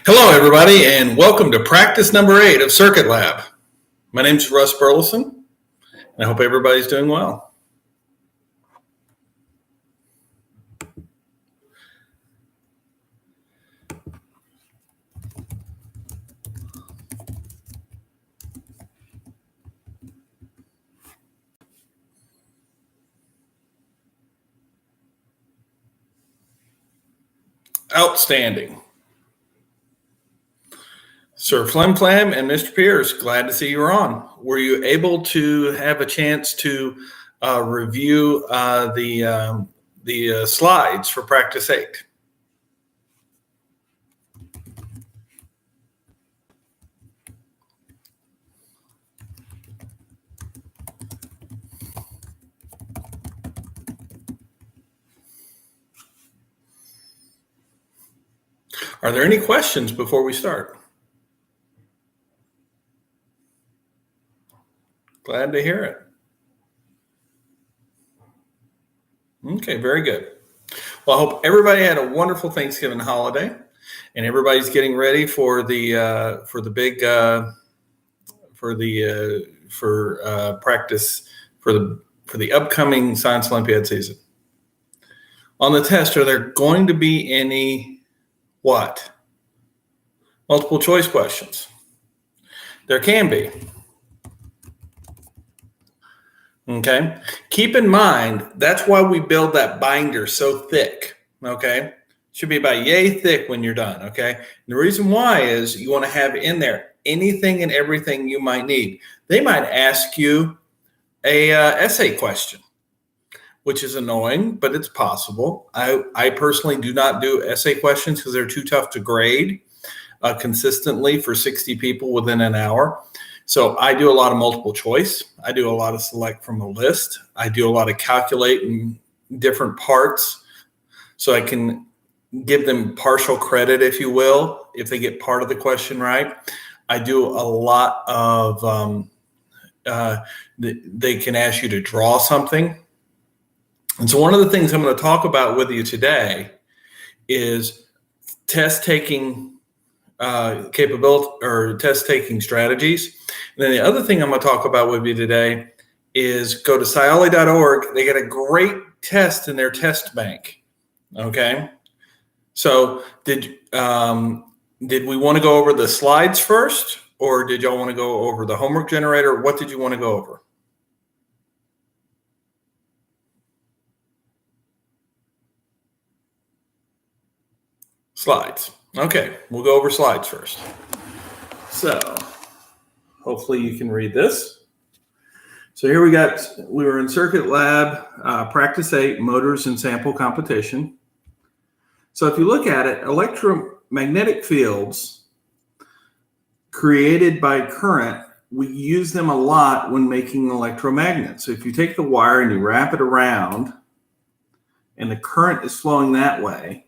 Hello, everybody, and welcome to practice number 8 of Circuit Lab. My name is Russ Burleson, and I hope everybody's doing well. Outstanding. Sir Flim Flam and Mr. Pierce, glad to see you on. Were you able to have a chance to review the slides for practice 8? Are there any questions before we start? Glad to hear it. Okay, very good. Well, I hope everybody had a wonderful Thanksgiving holiday, and everybody's getting ready for practice for the upcoming Science Olympiad season. On the test, are there going to be any what? Multiple choice questions. There can be. Okay. Keep in mind, that's why we build that binder so thick. Okay. Should be about yay thick when you're done. Okay. And the reason why is you want to have in there anything and everything you might need. They might ask you a essay question, which is annoying, but it's possible. I personally do not do essay questions because they're too tough to grade consistently for 60 people within an hour. So I do a lot of multiple choice. I do a lot of select from a list. I do a lot of calculating different parts so I can give them partial credit, if you will, if they get part of the question right. I do a lot of, they can ask you to draw something. And so one of the things I'm going to talk about with you today is test taking capability or test taking strategies. And then the other thing I'm going to talk about with you today is go to scioli.org. They got a great test in their test bank. Okay. So did we want to go over the slides first, or did y'all want to go over the homework generator? What did you want to go over? Slides. Okay, we'll go over slides first. So hopefully you can read this. So here we were in Circuit Lab, Practice 8, Motors and Sample Competition. So if you look at it, electromagnetic fields created by current, we use them a lot when making electromagnets. So if you take the wire and you wrap it around and the current is flowing that way,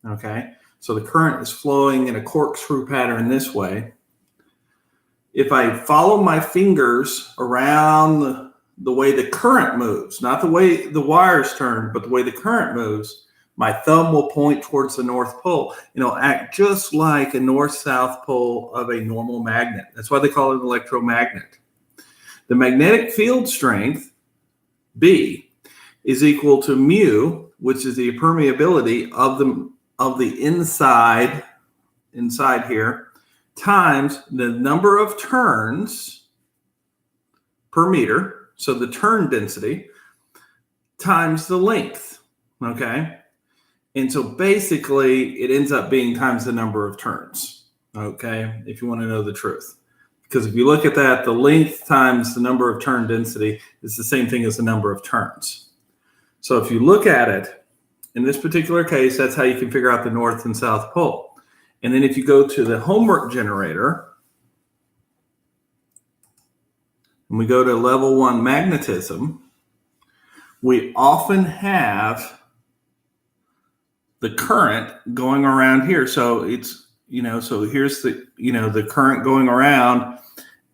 okay? So the current is flowing in a corkscrew pattern this way. If I follow my fingers around the way the current moves, not the way the wires turn, but the way the current moves, my thumb will point towards the North Pole. Act just like a north-south pole of a normal magnet. That's why they call it an electromagnet. The magnetic field strength, B, is equal to mu, which is the permeability of the inside here, times the number of turns per meter, so the turn density, times the length, okay? And so basically it ends up being times the number of turns, okay, if you want to know the truth. Because if you look at that, the length times the number of turn density is the same thing as the number of turns. So if you look at it, in this particular case, that's how you can figure out the North and South Pole. And then if you go to the homework generator, and we go to level 1 magnetism, we often have the current going around here. So it's, so here's the current going around,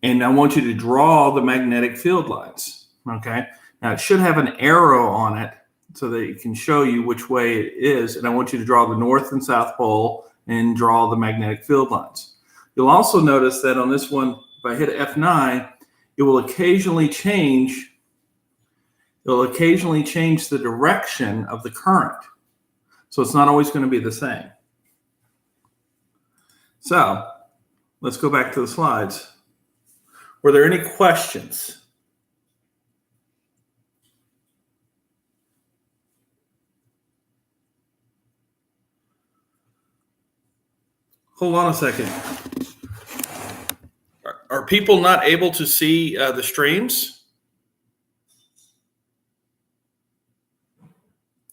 and I want you to draw the magnetic field lines, okay? Now it should have an arrow on it so that it can show you which way it is. And I want you to draw the North and South Pole and draw the magnetic field lines. You'll also notice that on this one, if I hit F9, it will occasionally change. It'll occasionally change the direction of the current. So it's not always going to be the same. So let's go back to the slides. Were there any questions? Hold on a second. Are people not able to see the streams?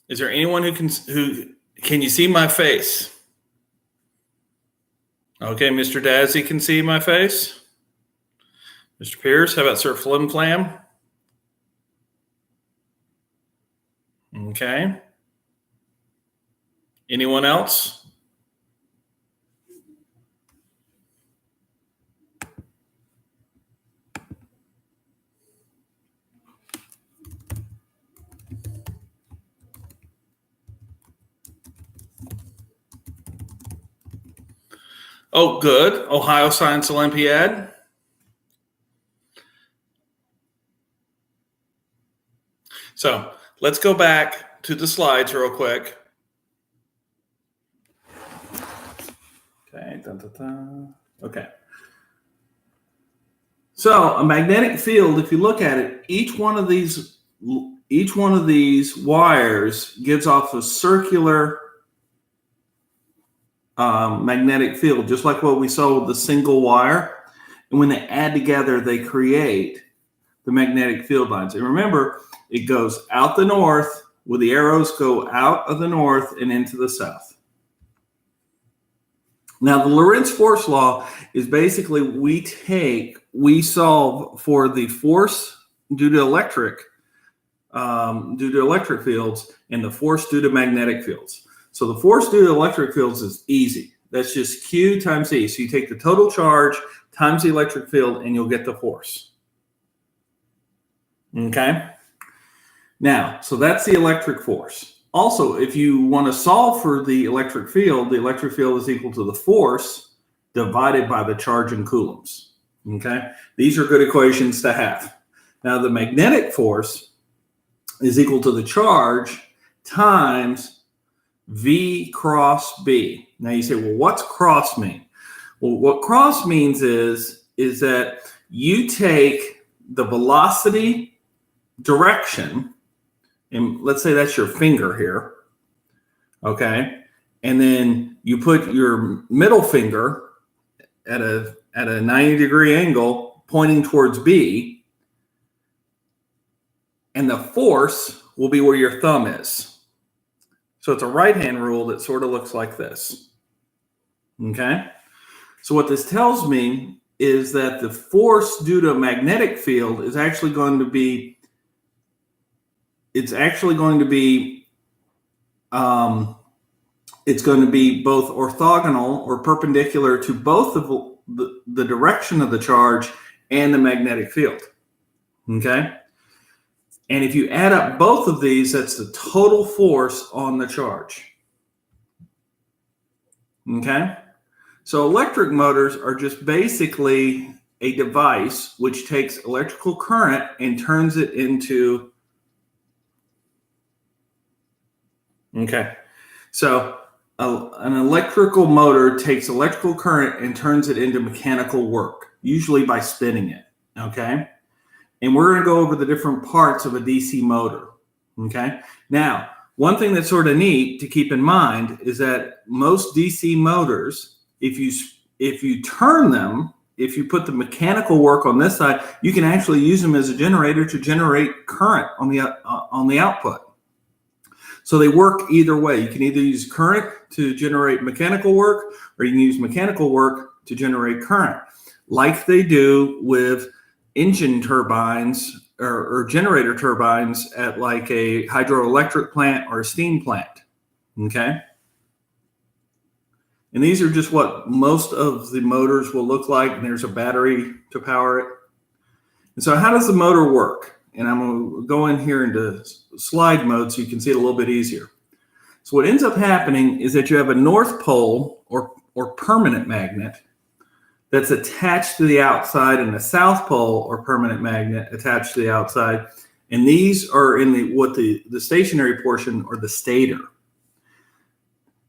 Is there anyone who can you see my face? Okay, Mr. Dazzy can see my face. Mr. Pierce, how about Sir Flim Flam? Okay. Anyone else? Oh, good. Ohio Science Olympiad. So let's go back to the slides real quick. Okay. Okay. So a magnetic field, if you look at it, each one of these wires gives off a circular magnetic field, just like what we saw with the single wire. And when they add together, they create the magnetic field lines. And remember, it goes out the north, where the arrows go out of the north and into the south. Now, the Lorentz Force Law is basically we solve for the force due to electric fields and the force due to magnetic fields. So the force due to electric fields is easy. That's just Q times E. So you take the total charge times the electric field and you'll get the force. Okay? Now, so that's the electric force. Also, if you want to solve for the electric field is equal to the force divided by the charge in coulombs. Okay? These are good equations to have. Now, the magnetic force is equal to the charge times V cross B. Now you say, well, what's cross mean? Well, what cross means is that you take the velocity direction, and let's say that's your finger here, okay? And then you put your middle finger at a 90-degree angle pointing towards B, and the force will be where your thumb is. So it's a right-hand rule that sort of looks like this, okay? So what this tells me is that the force due to a magnetic field is actually going to be, it's going to be both orthogonal or perpendicular to both of the direction of the charge and the magnetic field, okay? And if you add up both of these, that's the total force on the charge. Okay? So electric motors are just basically a device which takes electrical current and turns it into... Okay. So an electrical motor takes electrical current and turns it into mechanical work, usually by spinning it. Okay? And we're going to go over the different parts of a DC motor, okay? Now, one thing that's sort of neat to keep in mind is that most DC motors, if you turn them, if you put the mechanical work on this side, you can actually use them as a generator to generate current on the output. So they work either way. You can either use current to generate mechanical work, or you can use mechanical work to generate current, like they do with engine turbines or generator turbines at like a hydroelectric plant or a steam plant, okay? And these are just what most of the motors will look like, and there's a battery to power it. And so how does the motor work? And I'm going to go in here into slide mode so you can see it a little bit easier. So what ends up happening is that you have a north pole or permanent magnet that's attached to the outside, and a south pole or permanent magnet attached to the outside. And these are in the stationary portion, or the stator.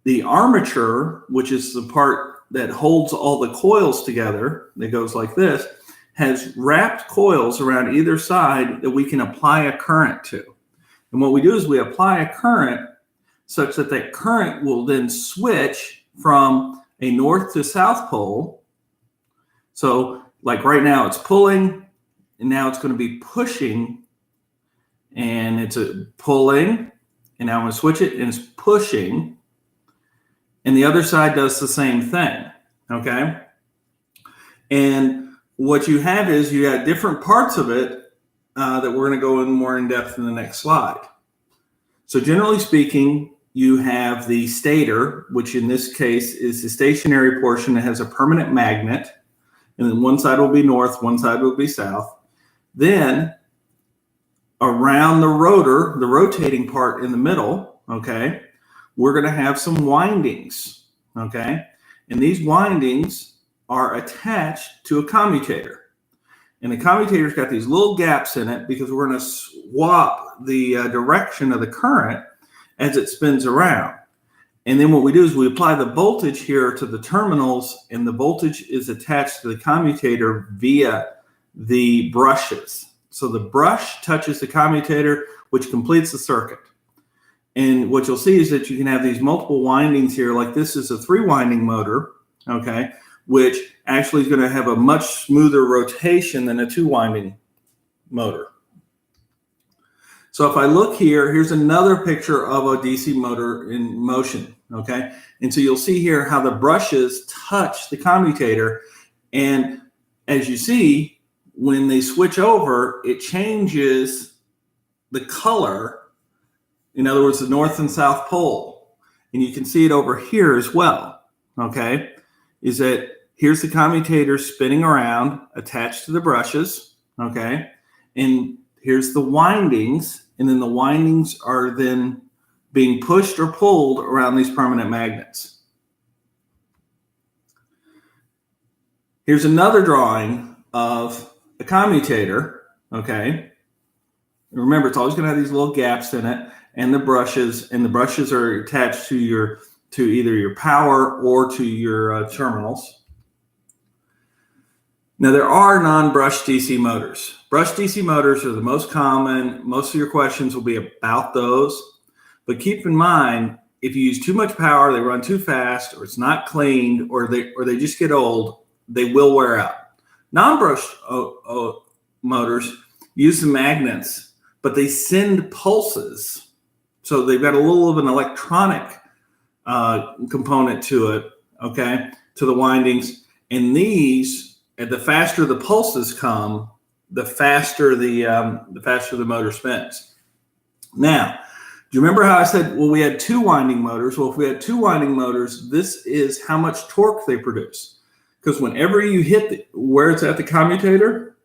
The armature, which is the part that holds all the coils together, that goes like this, has wrapped coils around either side that we can apply a current to. And what we do is we apply a current such that that current will then switch from a north to south pole. So like right now it's pulling, and now it's going to be pushing, and it's a pulling, and now I'm going to switch it, and it's pushing, and the other side does the same thing, okay? And what you have is you have different parts of it that we're going to go in more in depth in the next slide. So generally speaking, you have the stator, which in this case is the stationary portion that has a permanent magnet. And then one side will be north, one side will be south. Then around the rotor, the rotating part in the middle, okay, we're going to have some windings, okay? And these windings are attached to a commutator. And the commutator's got these little gaps in it because we're going to swap the direction of the current as it spins around. And then what we do is we apply the voltage here to the terminals, and the voltage is attached to the commutator via the brushes. So the brush touches the commutator, which completes the circuit. And what you'll see is that you can have these multiple windings here, like this is a 3-winding motor, okay, which actually is going to have a much smoother rotation than a 2-winding motor. So if I look here, here's another picture of a DC motor in motion, okay? And so you'll see here how the brushes touch the commutator. And as you see, when they switch over, it changes the color. In other words, the north and south pole. And you can see it over here as well, okay? Is that here's the commutator spinning around attached to the brushes, okay? And here's the windings. And then the windings are then being pushed or pulled around these permanent magnets. Here's another drawing of a commutator, okay? Remember, it's always going to have these little gaps in it, and the brushes are attached to either your power or to your terminals. Now, there are non-brush DC motors. Brush DC motors are the most common. Most of your questions will be about those. But keep in mind, if you use too much power, they run too fast, or it's not cleaned, or they just get old, they will wear out. Non-brush motors use the magnets, but they send pulses. So they've got a little of an electronic component to it, okay, to the windings. And these, and the faster the pulses come, the faster the motor spins. Now, do you remember how I said, well, we had 2-winding motors? Well, if we had 2-winding motors, this is how much torque they produce. Because whenever you hit where it's at the commutator,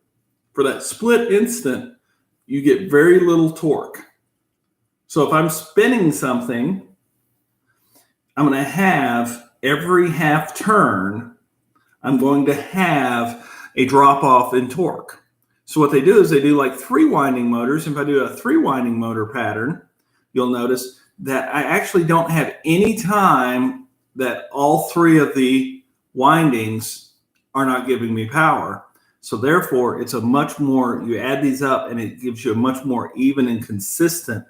for that split instant, you get very little torque. So if I'm spinning something, I'm going to have every half turn, I'm going to have a drop off in torque. So what they do is they do like 3-winding motors. If I do a 3-winding motor pattern, you'll notice that I actually don't have any time that all 3 of the windings are not giving me power. So therefore, it's a much more, you add these up and it gives you a much more even and consistent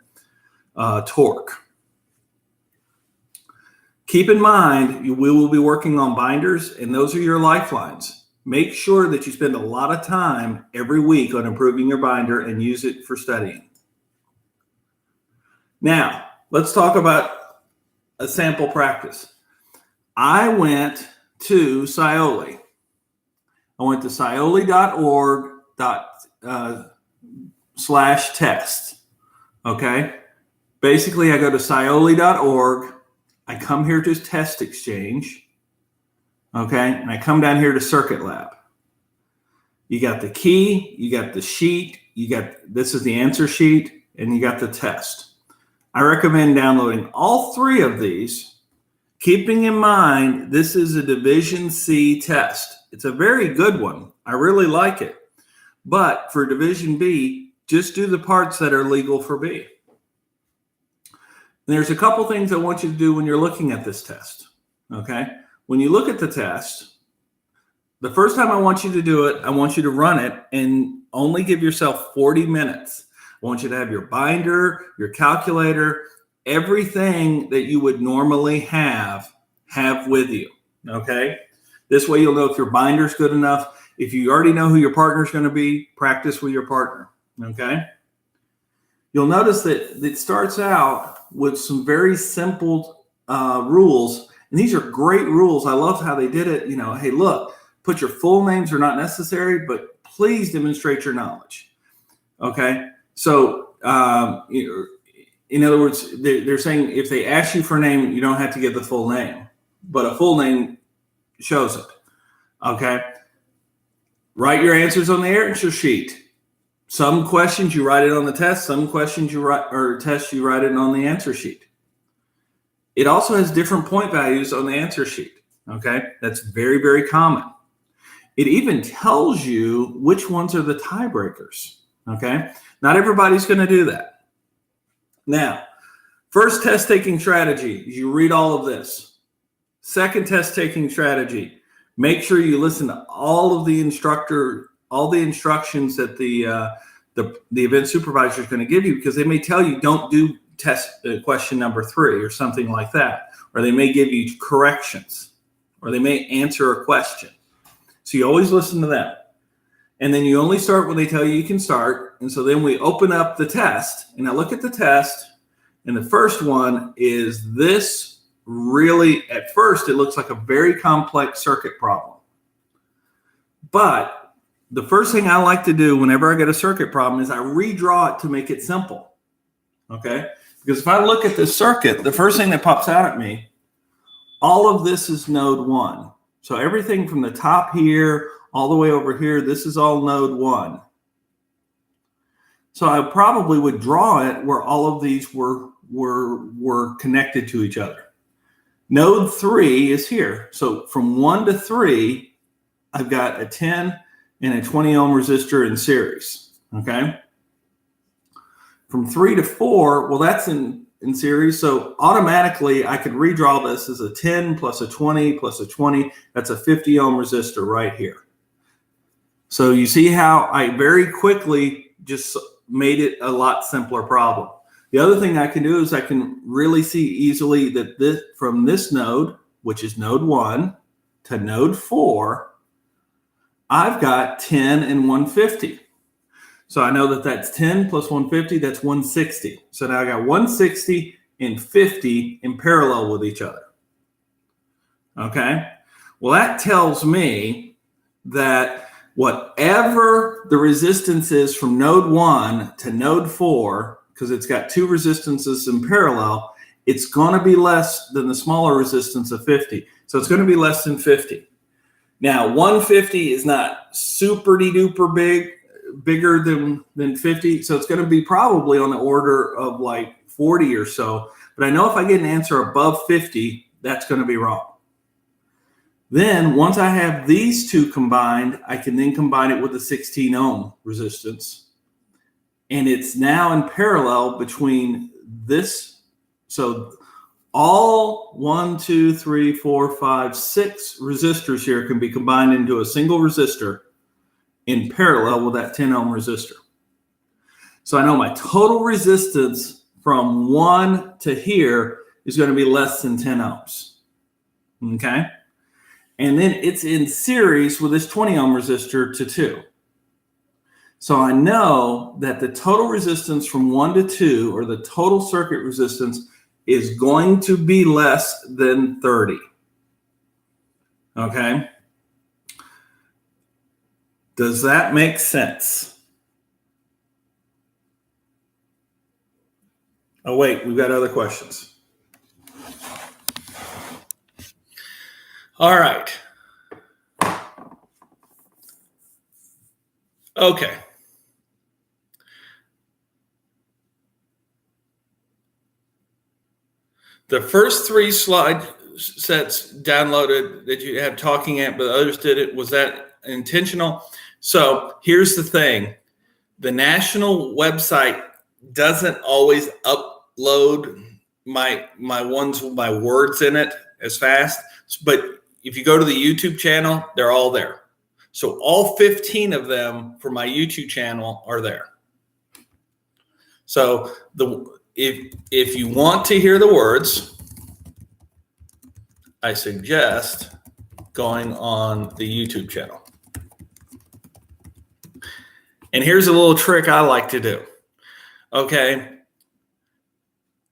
torque. Keep in mind, we will be working on binders, and those are your lifelines. Make sure that you spend a lot of time every week on improving your binder and use it for studying. Now, let's talk about a sample practice. I went to Scioli. I went to scioli.org/test. Okay? Basically, I go to scioli.org. I come here to Test Exchange, okay, and I come down here to Circuit Lab. You got the key, you got the sheet, this is the answer sheet, and you got the test. I recommend downloading all 3 of these Keeping in mind, this is a Division C test. It's a very good one. I really like it. But for Division B, just do the parts that are legal for B. And there's a couple things I want you to do when you're looking at this test, okay? When you look at the test, the first time I want you to do it, I want you to run it and only give yourself 40 minutes. I want you to have your binder, your calculator, everything that you would normally have with you, okay? This way you'll know if your binder's good enough. If you already know who your partner's going to be, practice with your partner, okay? You'll notice that it starts out with some very simple rules, and these are great rules. I love how they did it. You know, hey, look, put your full names are not necessary, but please demonstrate your knowledge, okay? So, in other words, they're saying if they ask you for a name, you don't have to give the full name, but a full name shows it, okay? Write your answers on the answer sheet. Some questions you write it on the test, some questions you write, or tests you write it on the answer sheet. It also has different point values on the answer sheet, okay? That's very, very common. It even tells you which ones are the tiebreakers, okay? Not everybody's going to do that. Now, first test taking strategy, you read all of this. Second test taking strategy, make sure you listen to all of the instructions that the event supervisor is going to give you, because they may tell you don't do test question number 3 or something like that, or they may give you corrections, or they may answer a question. So you always listen to them. And then you only start when they tell you can start. And so then we open up the test, and I look at the test, and the first one is this. Really, at first, it looks like a very complex circuit problem. But the first thing I like to do whenever I get a circuit problem is I redraw it to make it simple, okay? Because if I look at this circuit, the first thing that pops out at me, all of this is node 1. So everything from the top here all the way over here, this is all node 1. So I probably would draw it where all of these were connected to each other. Node 3 is here. So from 1 to 3, I've got a 10 and a 20 ohm resistor in series, okay? From 3 to 4, well, that's in series. So automatically I could redraw this as a 10 plus a 20 plus a 20. That's a 50 ohm resistor right here. So you see how I very quickly just made it a lot simpler problem. The other thing I can do is I can really see easily that this, from this node, which is node 1, to node 4, I've got 10 and 150. So I know that that's 10 plus 150, that's 160. So now I got 160 and 50 in parallel with each other. Okay? Well, that tells me that whatever the resistance is from node 1 to node 4, because it's got 2 resistances in parallel, it's going to be less than the smaller resistance of 50. So it's going to be less than 50. Now, 150 is not super-duper bigger than 50. So it's going to be probably on the order of like 40 or so. But I know if I get an answer above 50, that's going to be wrong. Then once I have these two combined, I can then combine it with the 16 ohm resistance. And it's now in parallel between this. So all 1, 2, 3, 4, 5, 6 resistors here can be combined into a single resistor in parallel with that 10 ohm resistor. So I know my total resistance from 1 to here is going to be less than 10 ohms. Okay? And then it's in series with this 20 ohm resistor to 2. So I know that the total resistance from 1 to 2, or the total circuit resistance, is going to be less than 30. Okay? Does that make sense? Oh, wait, we've got other questions. All right. Okay. The first 3 slides sets downloaded that you have talking at, but others did it. Was that intentional? So here's the thing. The national website doesn't always upload my ones with my words in it as fast. But if you go to the YouTube channel, they're all there. So all 15 of them for my YouTube channel are there. So if you want to hear the words, I suggest going on the YouTube channel. And here's a little trick I like to do. Okay.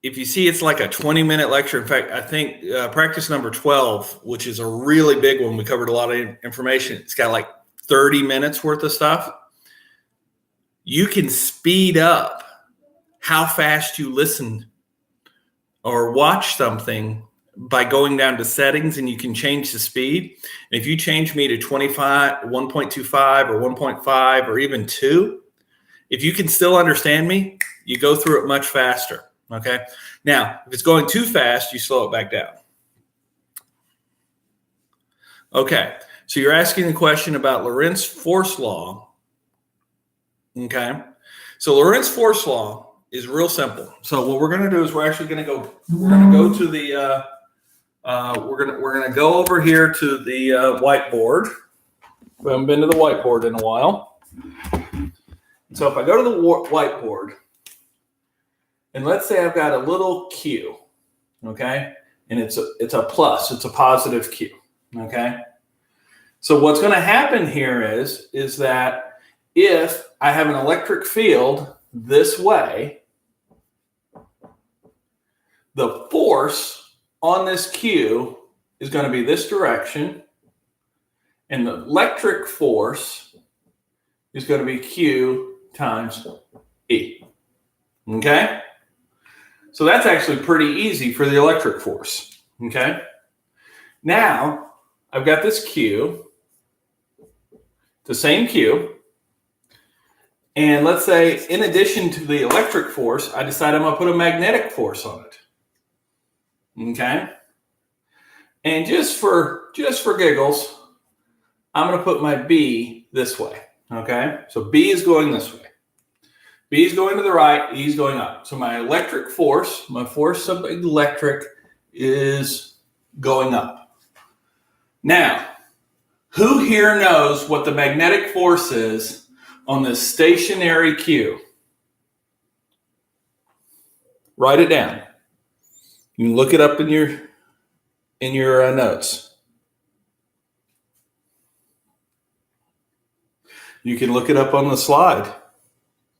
If you see it's like a 20-minute lecture, in fact, I think practice number 12, which is a really big one, we covered a lot of information. It's got like 30 minutes worth of stuff. You can speed up how fast you listen or watch something by going down to settings, and you can change the speed. And if you change me to 1.25 or 1.5 or even 2, if you can still understand me, you go through it much faster. Okay. Now, if it's going too fast, you slow it back down. Okay. So you're asking the question about Lorentz Force Law. Okay. So Lorentz Force Law is real simple. So what we're going to do is we're going to go to the we're going to go over here to the whiteboard. We haven't been to the whiteboard in a while. So if I go to the whiteboard, and let's say I've got a little Q, okay? And it's a plus, it's a positive Q, okay? So what's going to happen here is that if I have an electric field this way, the force on this Q is going to be this direction, and the electric force is going to be Q times E, okay? So that's actually pretty easy for the electric force, okay? Now, I've got this Q, the same Q, and let's say in addition to the electric force, I decide I'm going to put a magnetic force on it, okay? And just for giggles, I'm going to put my B this way, okay? So B is going this way. B is going to the right, E is going up. So my electric force, my force of electric is going up. Now, who here knows what the magnetic force is on this stationary Q? Write it down. You can look it up in your notes. You can look it up on the slide.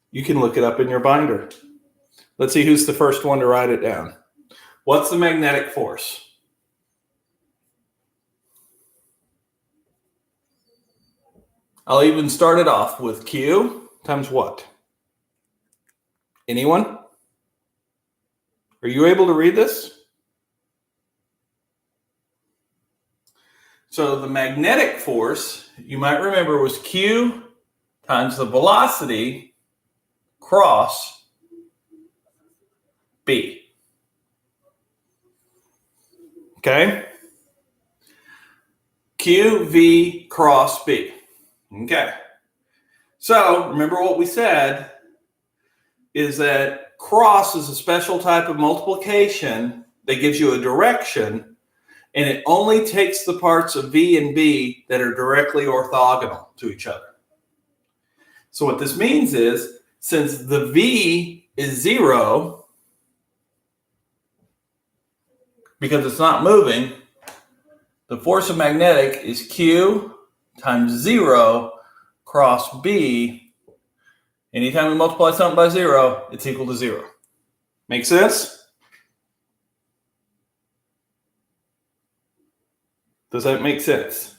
You can look it up in your binder. Let's see who's the first one to write it down. What's the magnetic force? I'll even start it off with Q times what? Anyone? Are you able to read this? So the magnetic force, you might remember, was Q times the velocity cross B. Okay? QV cross B. Okay. So remember what we said is that cross is a special type of multiplication that gives you a direction, and it only takes the parts of V and B that are directly orthogonal to each other. So what this means is, since the V is 0, because it's not moving, the force of magnetic is Q times 0 cross B. Anytime we multiply something by 0, it's equal to 0. Make sense? Does that make sense?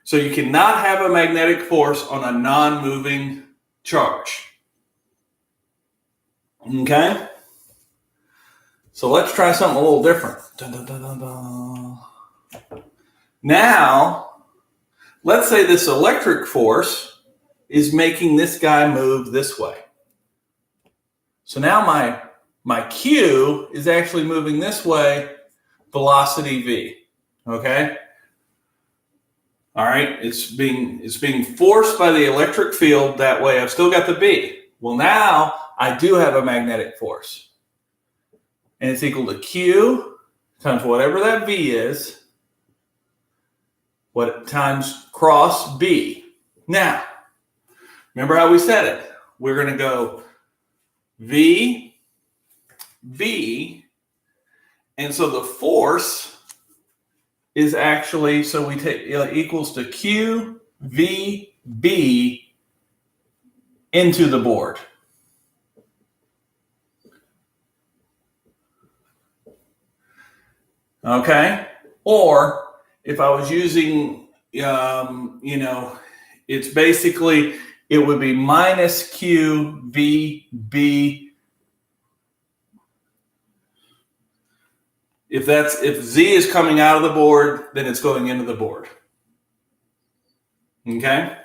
So you cannot have a magnetic force on a non-moving charge. Okay? So let's try something a little different. Dun, dun, dun, dun, dun. Now, let's say this electric force is making this guy move this way. So now my Q is actually moving this way, velocity v. Okay. All right. It's being forced by the electric field that way. I've still got the b. Well, now I do have a magnetic force, and it's equal to q times whatever that v is, times cross b. Now, remember how we said it? We're going to go v, b, and so the force is actually, so we take equals to q, v, b into the board. Okay? Or if I was using, it's basically, it would be minus q, v, b. If z is coming out of the board, then it's going into the board. Okay?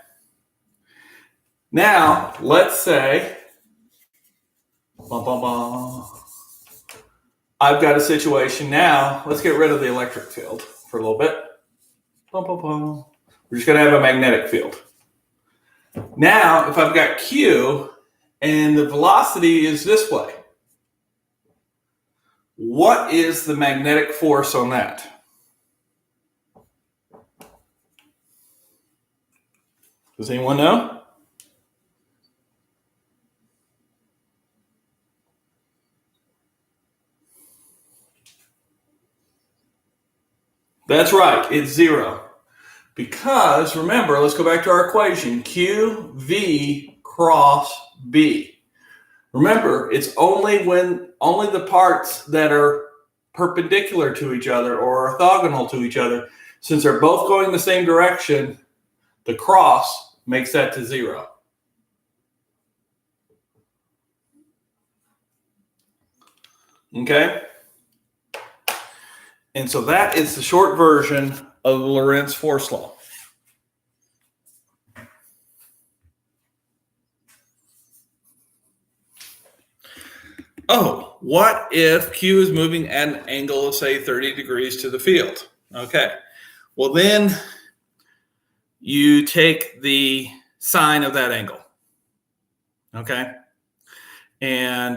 Now, let's say, I've got a situation now. Let's get rid of the electric field for a little bit. We're just going to have a magnetic field. Now, if I've got Q and the velocity is this way, what is the magnetic force on that? Does anyone know? That's right, it's 0. Because, remember, let's go back to our equation, QV cross B. Remember, it's only the parts that are perpendicular to each other or orthogonal to each other, since they're both going the same direction, the cross makes that to 0. Okay? And so that is the short version of the Lorentz Force Law. Oh, what if Q is moving at an angle of, say, 30 degrees to the field? Okay. Well, then you take the sine of that angle. Okay. And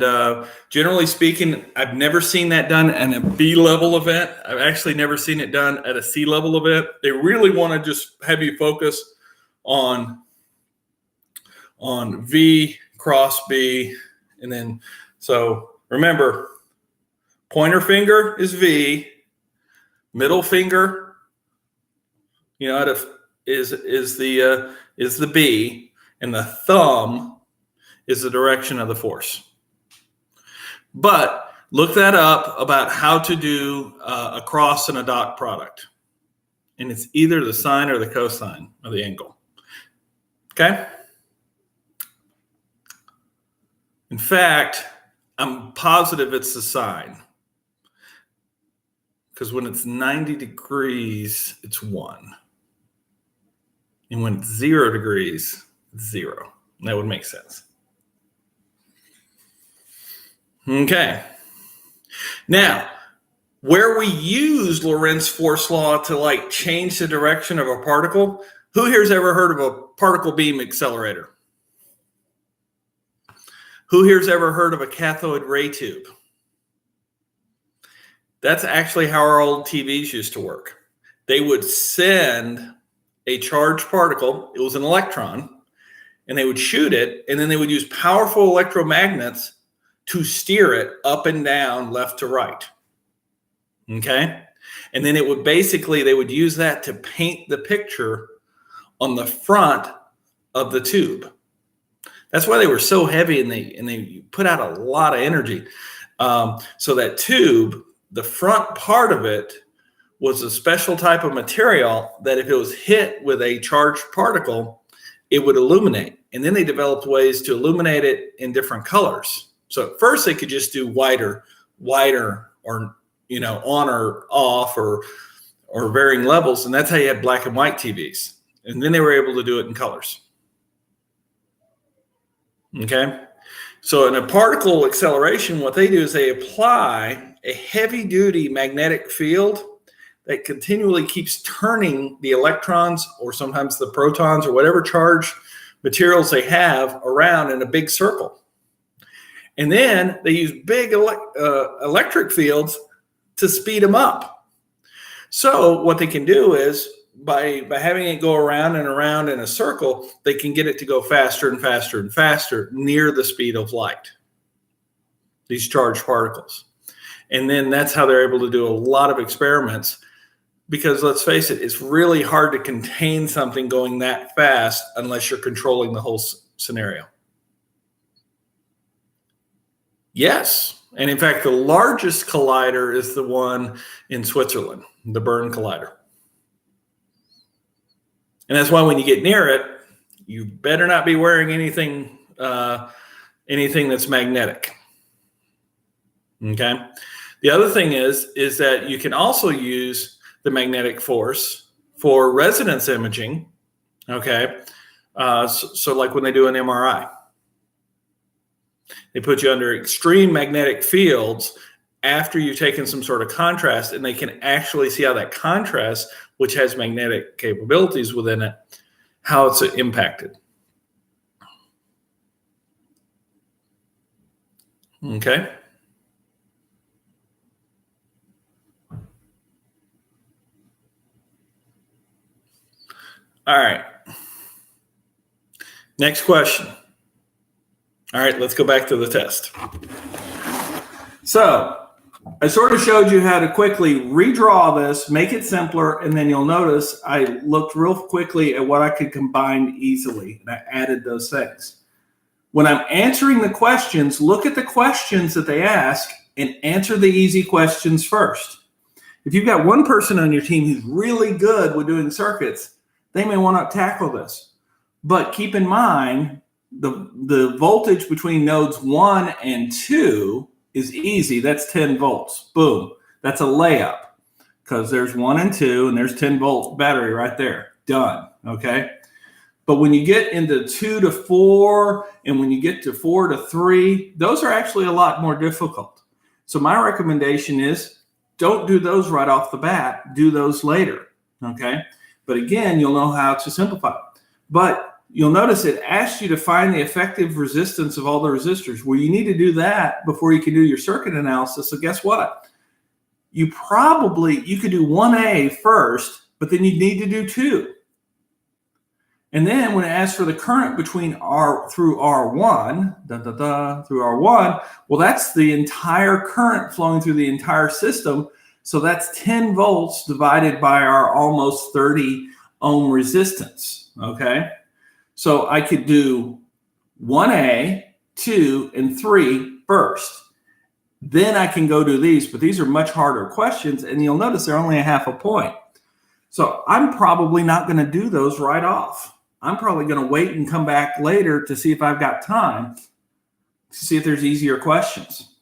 generally speaking, I've never seen that done in a B-level event. I've actually never seen it done at a C-level event. They really want to just have you focus on V cross B. And then, so remember, pointer finger is V, middle finger, is the B, and the thumb is the direction of the force. But look that up about how to do a cross and a dot product. And it's either the sine or the cosine of the angle. Okay? In fact, I'm positive it's the sine. Because when it's 90 degrees, it's 1. And when it's 0 degrees, it's 0. That would make sense. Okay. Now, where we use Lorentz Force Law to change the direction of a particle, who here's ever heard of a particle beam accelerator? Who here's ever heard of a cathode ray tube? That's actually how our old TVs used to work. They would send a charged particle, it was an electron, and they would shoot it, and then they would use powerful electromagnets to steer it up and down, left to right. Okay? And then it would they would use that to paint the picture on the front of the tube. That's why they were so heavy and they put out a lot of energy. So that tube, the front part of it was a special type of material that if it was hit with a charged particle, it would illuminate. And then they developed ways to illuminate it in different colors. So at first they could just do whiter, or on or off or varying levels, and that's how you had black and white TVs. And then they were able to do it in colors. Okay, So in a particle acceleration, what they do is they apply a heavy-duty magnetic field that continually keeps turning the electrons or sometimes the protons or whatever charged materials they have around in a big circle. And then they use big electric fields to speed them up. So what they can do is by having it go around and around in a circle, they can get it to go faster and faster and faster near the speed of light, these charged particles. And then that's how they're able to do a lot of experiments, because let's face it, it's really hard to contain something going that fast unless you're controlling the whole scenario. Yes. And in fact, the largest collider is the one in Switzerland, the Bern Collider. And that's why when you get near it, you better not be wearing anything that's magnetic. Okay. The other thing is that you can also use the magnetic force for resonance imaging. Okay. So like when they do an MRI, they put you under extreme magnetic fields after you've taken some sort of contrast, and they can actually see how that contrast, which has magnetic capabilities within it, how it's impacted. Okay. All right. Next question. All right, let's go back to the test. So I sort of showed you how to quickly redraw this, make it simpler, and then you'll notice I looked real quickly at what I could combine easily, and I added those things. When I'm answering the questions, look at the questions that they ask and answer the easy questions first. If you've got one person on your team who's really good with doing circuits, they may want to tackle this. But keep in mind, the voltage between nodes 1 and 2 is easy. That's 10 volts. Boom. That's a layup because there's 1 and 2 and there's 10 volt battery right there. Done. Okay. But when you get into 2 to 4 and when you get to 4 to 3, those are actually a lot more difficult. So my recommendation is don't do those right off the bat. Do those later. Okay. But again, you'll know how to simplify. But you'll notice it asks you to find the effective resistance of all the resistors. Well, you need to do that before you can do your circuit analysis. So guess what? You could do 1A first, but then you need to do 2. And then when it asks for the current between R through R1, through R1, well, that's the entire current flowing through the entire system. So that's 10 volts divided by our almost 30 ohm resistance, okay? So I could do 1A, 2, and 3 first. Then I can go do these, but these are much harder questions, and you'll notice they're only a half a point. So I'm probably not going to do those right off. I'm probably going to wait and come back later to see if I've got time to see if there's easier questions.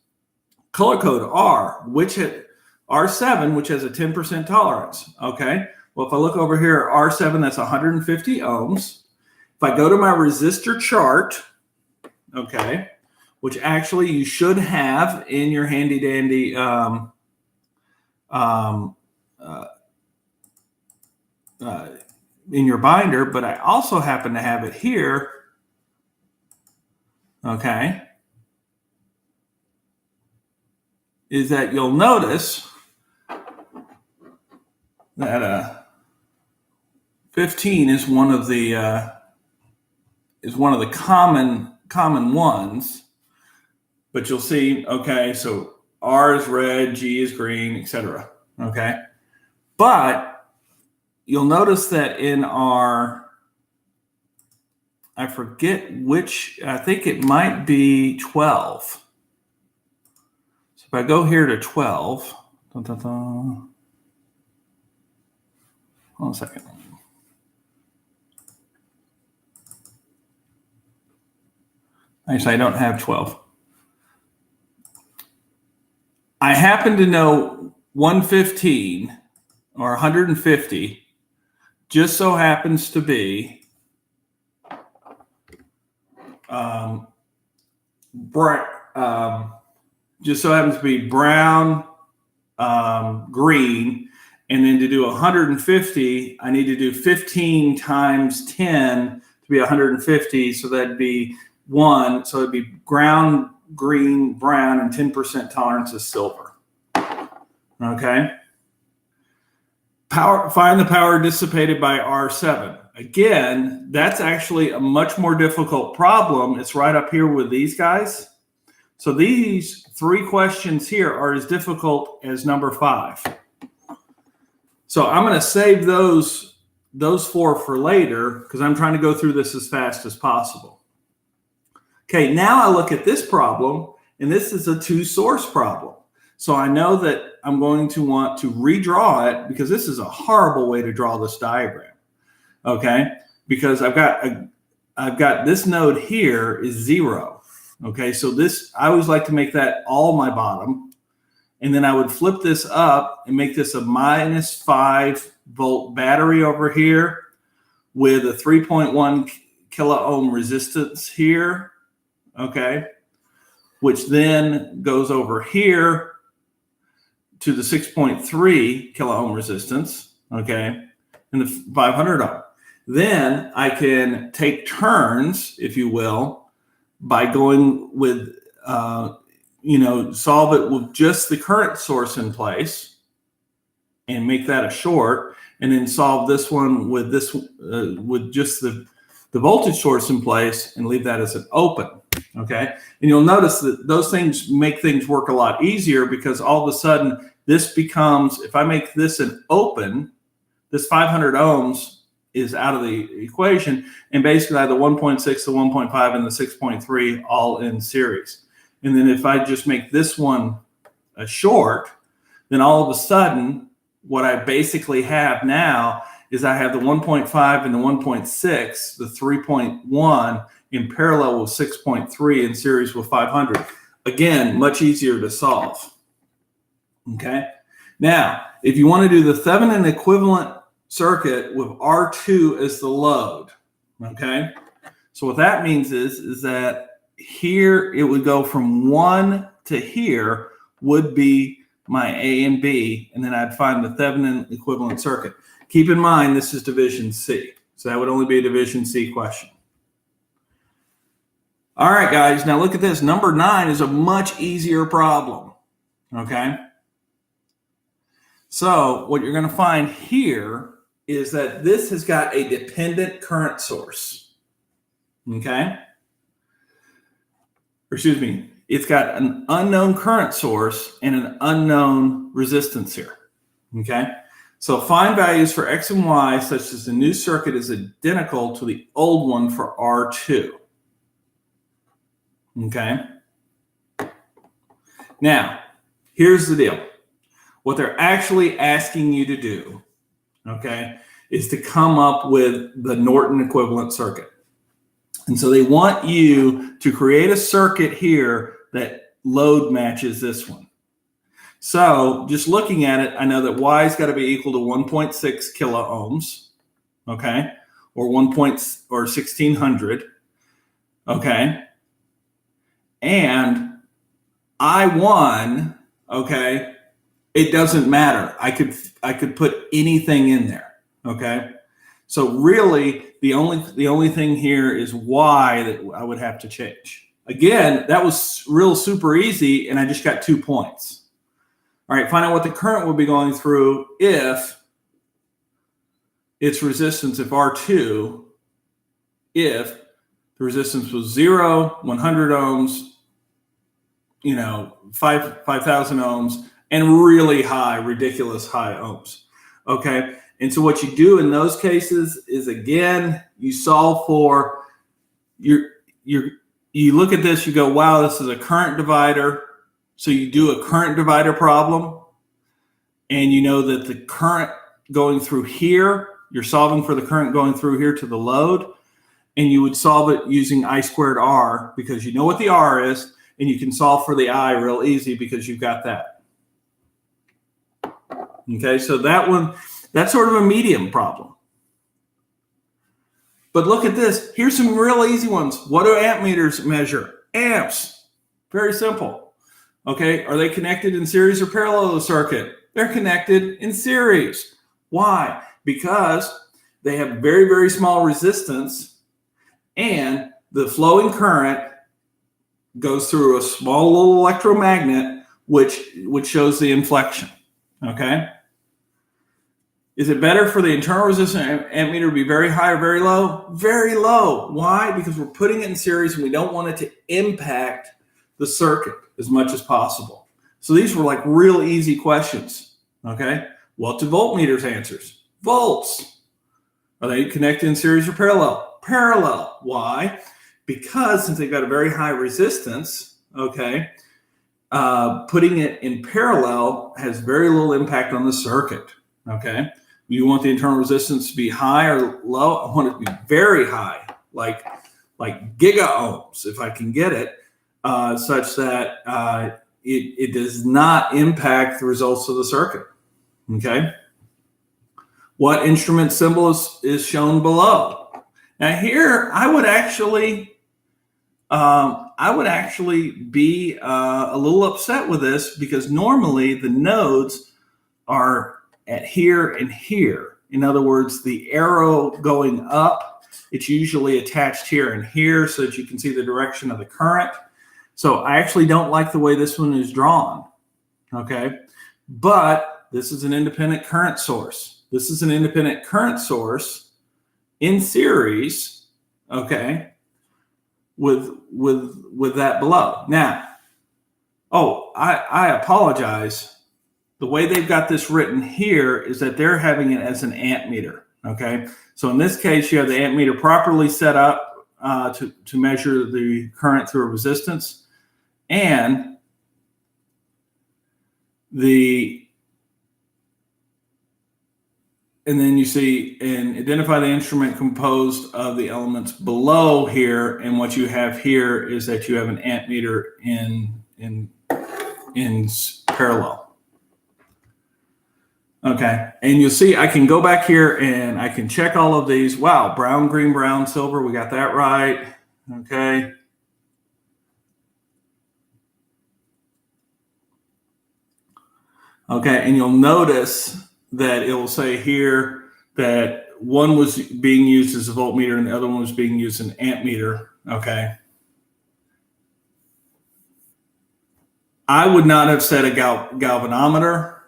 Color code R, R7, which has a 10% tolerance. Okay. Well, if I look over here, R7, that's 150 ohms. If I go to my resistor chart, okay, which actually you should have in your handy dandy in your binder, but I also happen to have it here, okay, is that you'll notice that 15 is one of the common ones, but you'll see, okay, so R is red, G is green, etc. Okay, but you'll notice that in our, I forget which, I think it might be 12. So if I go here to 12, hold on a second. Actually, I don't have 12. I happen to know 115 or 150 just so happens to be just so happens to be brown, green, and then to do 150, I need to do 15 times 10 to be 150. So that'd be 1. So it'd be ground, green, brown, and 10% tolerance is silver. Okay. Find the power dissipated by R7. Again, that's actually a much more difficult problem. It's right up here with these guys. So these 3 questions here are as difficult as number 5. So I'm going to save those 4 for later because I'm trying to go through this as fast as possible. Okay, now I look at this problem, and this is a 2-source problem. So I know that I'm going to want to redraw it because this is a horrible way to draw this diagram. Okay, because I've got this node here is 0. Okay, so this, I always like to make that all my bottom. And then I would flip this up and make this a minus 5 volt battery over here with a 3.1 kilo ohm resistance here. Okay, which then goes over here to the 6.3 kilo ohm resistance. Okay, and the 500 ohm. Then I can take turns, if you will, by going with, solve it with just the current source in place and make that a short, and then solve this one with with just the voltage source in place and leave that as an open. Okay, and you'll notice that those things make things work a lot easier because all of a sudden this becomes, if I make this an open, this 500 ohms is out of the equation, and basically I have the 1.6, the 1.5, and the 6.3 all in series. And then if I just make this one a short, then all of a sudden what I basically have now is I have the 1.5 and the 1.6, the 3.1 in parallel with 6.3 in series with 500. Again, much easier to solve. Okay. Now, if you want to do the Thevenin equivalent circuit with R2 as the load, okay? So what that means is that here it would go from 1 to here would be my A and B, and then I'd find the Thevenin equivalent circuit. Keep in mind, this is division C. So that would only be a division C question. All right, guys, now look at this. Number 9 is a much easier problem, okay? So what you're going to find here is that this has got a dependent current source, okay? Or excuse me, it's got an unknown current source and an unknown resistance here, okay? So find values for X and Y such as the new circuit is identical to the old one for R2, okay? Now, here's the deal. What they're actually asking you to do, okay, is to come up with the Norton equivalent circuit. And so they want you to create a circuit here that load matches this one. So just looking at it, I know that Y's got to be equal to 1.6 kilo ohms, okay, or 1600, okay, and I1, okay, it doesn't matter. I could put anything in there, okay? So really, the only thing here is Y that I would have to change. Again, that was real super easy, and I just got 2 points. All right, find out what the current would be going through if its resistance, if R2, if the resistance was 0, 100 ohms, 5,000 ohms, and really high, ridiculous high ohms, okay? And so what you do in those cases is, again, you solve for, you look at this, you go, wow, this is a current divider. So you do a current divider problem, and you know that the current going through here, you're solving for the current going through here to the load, and you would solve it using I squared R because you know what the R is, and you can solve for the I real easy because you've got that. Okay, so that one, that's sort of a medium problem. But look at this. Here's some real easy ones. What do amp meters measure? Amps. Very simple. Okay, are they connected in series or parallel to the circuit? They're connected in series. Why? Because they have very, very small resistance, and the flowing current goes through a small little electromagnet, which shows the inflection. Okay? Is it better for the internal resistance ammeter to be very high or very low? Very low. Why? Because we're putting it in series and we don't want it to impact the circuit as much as possible. So these were like real easy questions. Okay? What do voltmeters answers? Volts. Are they connected in series or parallel? Parallel. Why? Because since they've got a very high resistance, okay, putting it in parallel has very little impact on the circuit. Okay? You want the internal resistance to be high or low? I want it to be very high, like giga ohms, if I can get it, such that it does not impact the results of the circuit. Okay. What instrument symbol is shown below? Now here, I would actually be a little upset with this, because normally the nodes are at here and here. In other words, the arrow going up, it's usually attached here and here so that you can see the direction of the current. So I actually don't like the way this one is drawn. Okay. But this is an independent current source. This is an independent current source in series, okay, with that below. Now, I apologize. The way they've got this written here is that they're having it as an ammeter, okay? So in this case, you have the ammeter properly set up to measure the current through a resistance, and then you see and identify the instrument composed of the elements below here. And what you have here is that you have an ammeter in parallel. Okay, and you'll see I can go back here and I can check all of these. Wow, brown, green, brown, silver, we got that right. Okay. Okay, and you'll notice that it will say here that one was being used as a voltmeter and the other one was being used as an ammeter. Okay. I would not have said a galvanometer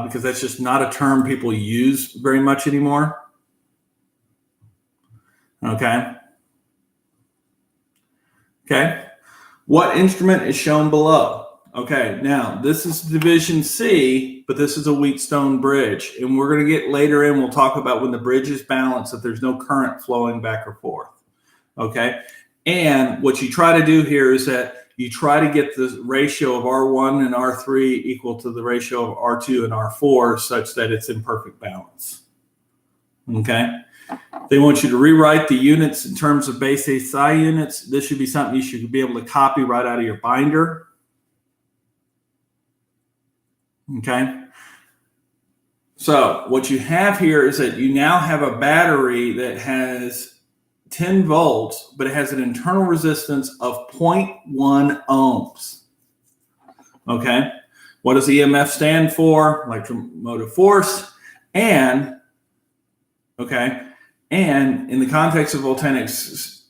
because that's just not a term people use very much anymore. Okay. Okay. What instrument is shown below? Okay, now this is division C, but this is a Wheatstone bridge. And we're going to get later in, we'll talk about when the bridge is balanced, that there's no current flowing back or forth. Okay, and what you try to do here is that you try to get the ratio of R1 and R3 equal to the ratio of R2 and R4 such that it's in perfect balance. Okay. They want you to rewrite the units in terms of base SI units. This should be something you should be able to copy right out of your binder. Okay. So what you have here is that you now have a battery that has 10 volts, but it has an internal resistance of 0.1 ohms. Okay. What does EMF stand for? Electromotive force. And, okay, and in the context of voltaics,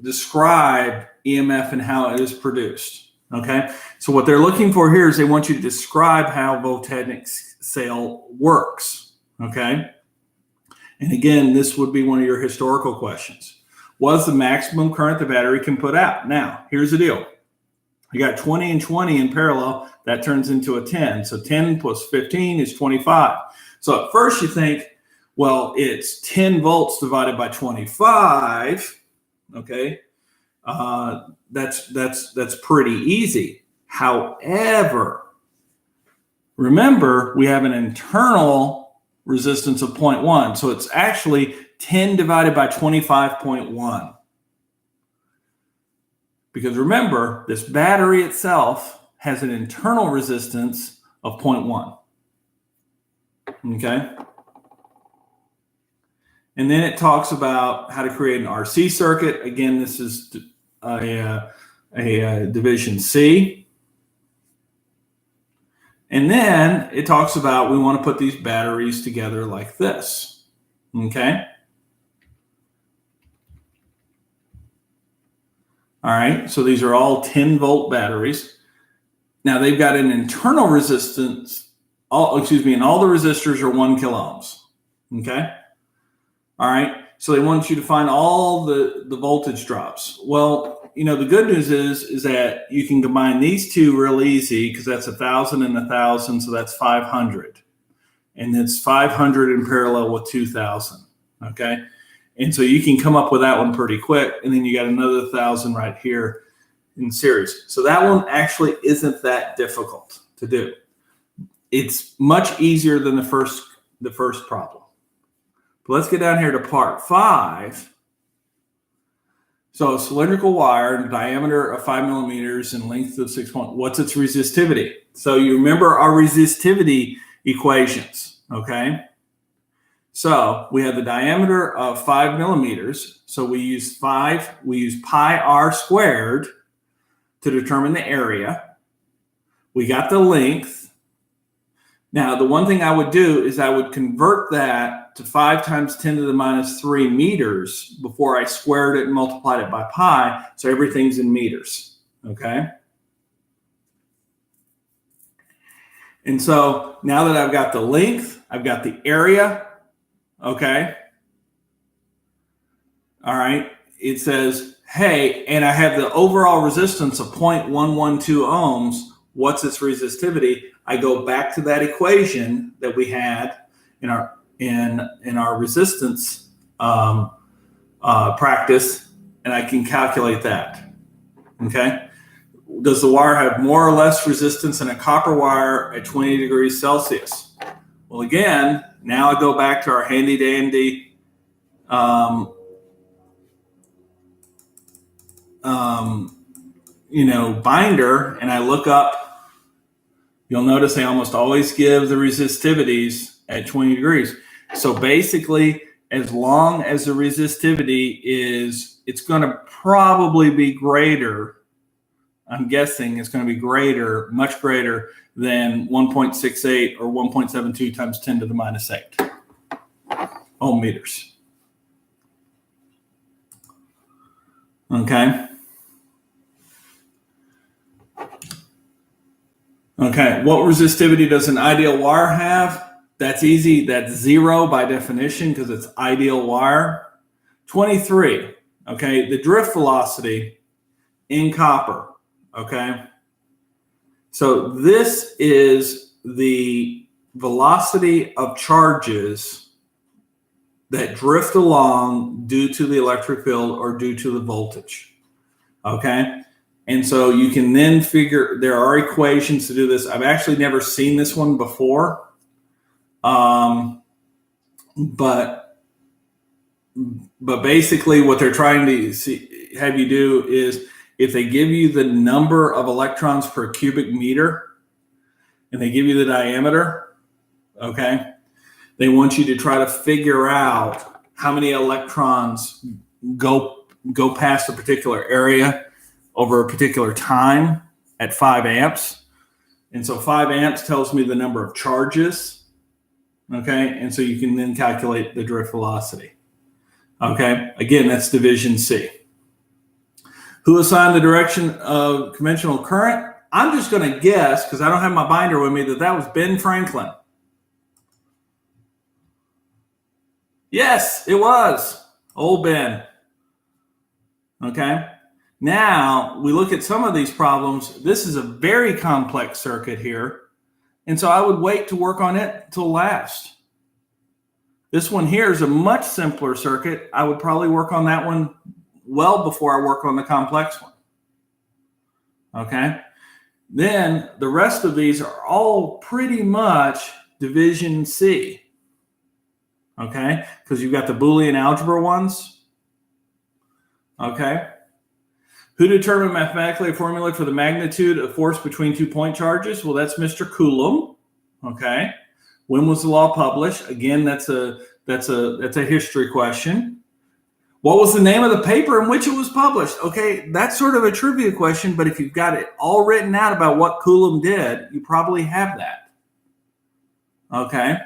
describe EMF and how it is produced. Okay, so what they're looking for here is they want you to describe how voltaics cell works. Okay, and again, this would be one of your historical questions. What is the maximum current the battery can put out? Now, here's the deal. You got 20 and 20 in parallel. That turns into a 10. So 10 plus 15 is 25. So at first you think, well, it's 10 volts divided by 25. Okay. That's pretty easy. However, remember we have an internal resistance of 0.1. So it's actually 10 divided by 25.1. Because remember, this battery itself has an internal resistance of 0.1. Okay. And then it talks about how to create an RC circuit. Again, this is a division C. And then it talks about we want to put these batteries together like this. Okay. All right. So these are all 10-volt batteries. Now they've got an internal resistance. And all the resistors are 1 kiloohms. Okay. All right. So they want you to find all the voltage drops. Well, the good news is that you can combine these two real easy because that's 1,000 and 1,000, so that's 500. And it's 500 in parallel with 2,000, okay? And so you can come up with that one pretty quick, and then you got another 1,000 right here in series. So that one actually isn't that difficult to do. It's much easier than the first problem. But let's get down here to part 5. So a cylindrical wire, diameter of 5 millimeters and length of 6 point. What's its resistivity? So you remember our resistivity equations, okay? So we have the diameter of 5 millimeters. So we use pi r squared to determine the area. We got the length. Now, the one thing I would do is I would convert that to 5 times 10 to the minus 3 meters before I squared it and multiplied it by pi, so everything's in meters, okay? And so now that I've got the length, I've got the area, okay? All right, it says, hey, and I have the overall resistance of 0.112 ohms. What's its resistivity? I go back to that equation that we had in our resistance practice, and I can calculate that. Okay. Does the wire have more or less resistance than a copper wire at 20 degrees Celsius? Well, again, now I go back to our handy dandy binder, and I look up. You'll notice I almost always give the resistivities at 20 degrees. So basically, as long as the resistivity it's going to probably be greater. I'm guessing it's going to be greater, much greater than 1.68 or 1.72 times 10 to the minus 8 ohm meters. Okay. Okay, what resistivity does an ideal wire have? That's easy. That's 0 by definition because it's ideal wire. 23, okay, the drift velocity in copper, okay? So this is the velocity of charges that drift along due to the electric field or due to the voltage, okay? And so you can then figure, there are equations to do this. I've actually never seen this one before. But basically what they're trying to have you do is if they give you the number of electrons per cubic meter and they give you the diameter, okay, they want you to try to figure out how many electrons go past a particular area over a particular time at 5 amps. And so 5 amps tells me the number of charges, okay? And so you can then calculate the drift velocity, okay? Again, that's division C. Who assigned the direction of conventional current? I'm just gonna guess, because I don't have my binder with me, that was Ben Franklin. Yes, it was, old Ben, okay? Now, we look at some of these problems. This is a very complex circuit here. And so I would wait to work on it till last. This one here is a much simpler circuit. I would probably work on that one well before I work on the complex one. Okay? Then the rest of these are all pretty much division C. Okay? Because you've got the Boolean algebra ones. Okay? Who determined mathematically a formula for the magnitude of force between 2 point charges? Well, that's Mr. Coulomb. Okay. When was the law published? Again, that's a history question. What was the name of the paper in which it was published? Okay, that's sort of a trivia question, but if you've got it all written out about what Coulomb did, you probably have that. Okay.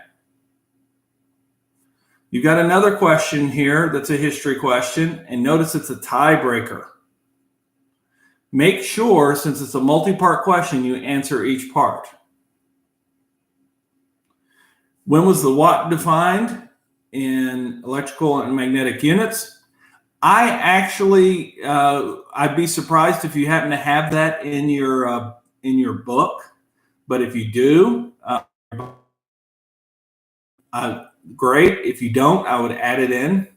You've got another question here that's a history question, and notice it's a tiebreaker. Make sure, since it's a multi-part question, you answer each part. When was the watt defined in electrical and magnetic units? I actually, I'd be surprised if you happen to have that in your book, but if you do, great. If you don't, I would add it in.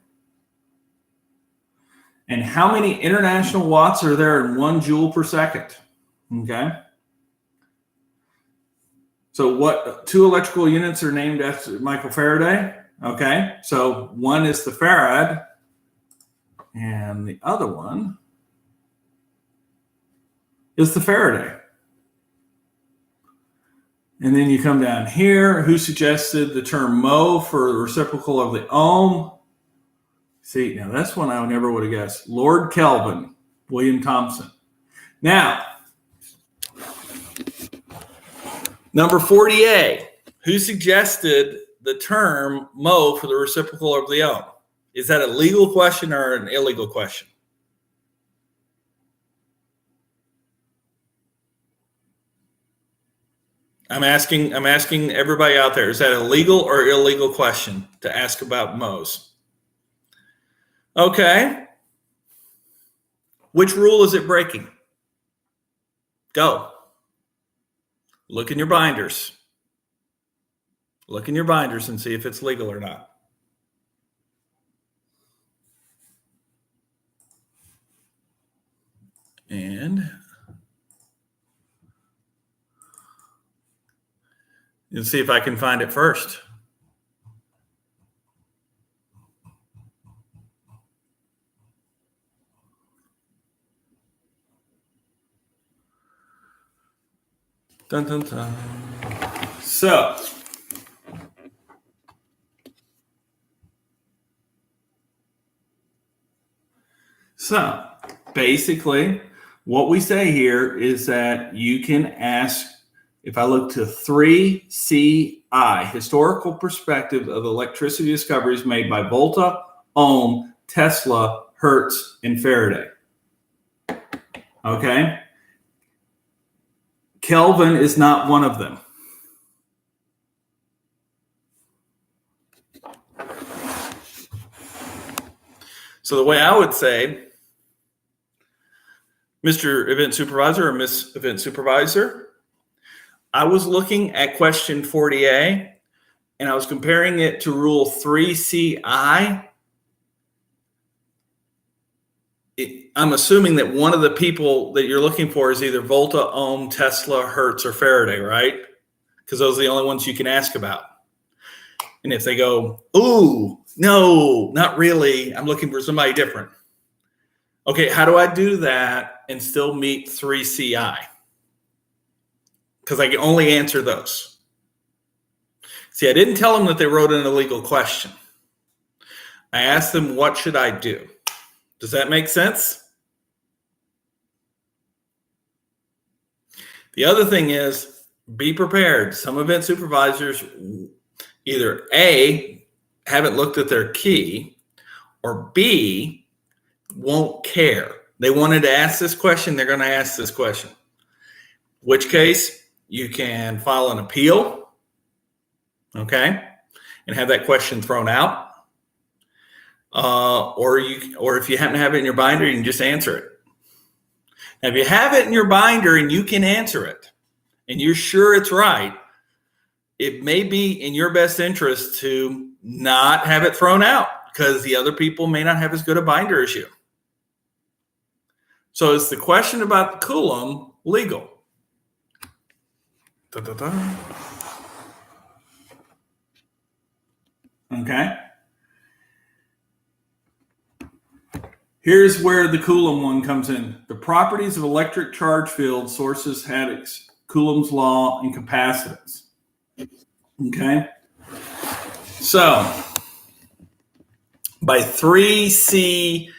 And how many international watts are there in 1 joule per second? Okay. So what 2 electrical units are named after Michael Faraday? Okay. So one is the farad, and the other one is the Faraday. And then you come down here. Who suggested the term mho for the reciprocal of the ohm? See, now that's one I never would have guessed. Lord Kelvin, William Thomson. Now, number 40A. Who suggested the term mho for the reciprocal of the ohm? Is that a legal question or an illegal question? I'm asking everybody out there, is that a legal or illegal question to ask about mhos? Okay. Which rule is it breaking? Go. Look in your binders. Look in your binders and see if it's legal or not. And you'll see if I can find it first. Dun, dun, dun. So basically, what we say here is that you can ask, if I look to 3CI, historical perspective of electricity discoveries made by Volta, Ohm, Tesla, Hertz, and Faraday. Okay? Kelvin is not one of them. So the way I would say, Mr. Event Supervisor or Miss Event Supervisor, I was looking at question 40A and I was comparing it to rule 3CI. I'm assuming that one of the people that you're looking for is either Volta, Ohm, Tesla, Hertz, or Faraday, right? Because those are the only ones you can ask about. And if they go, ooh, no, not really, I'm looking for somebody different. Okay, how do I do that and still meet 3CI? Because I can only answer those. See, I didn't tell them that they wrote an illegal question. I asked them, what should I do? Does that make sense? The other thing is, be prepared. Some event supervisors either A, haven't looked at their key, or B, won't care. They wanted to ask this question, they're going to ask this question. Which case, you can file an appeal, okay, and have that question thrown out. Or if you happen to have it in your binder, you can just answer it. Now, if you have it in your binder and you can answer it, and you're sure it's right, it may be in your best interest to not have it thrown out because the other people may not have as good a binder as you. So is the question about the Coulomb legal? Okay. Here's where the Coulomb one comes in. The properties of electric charge field sources had Coulomb's law and capacitance. Okay. So by 3 CII,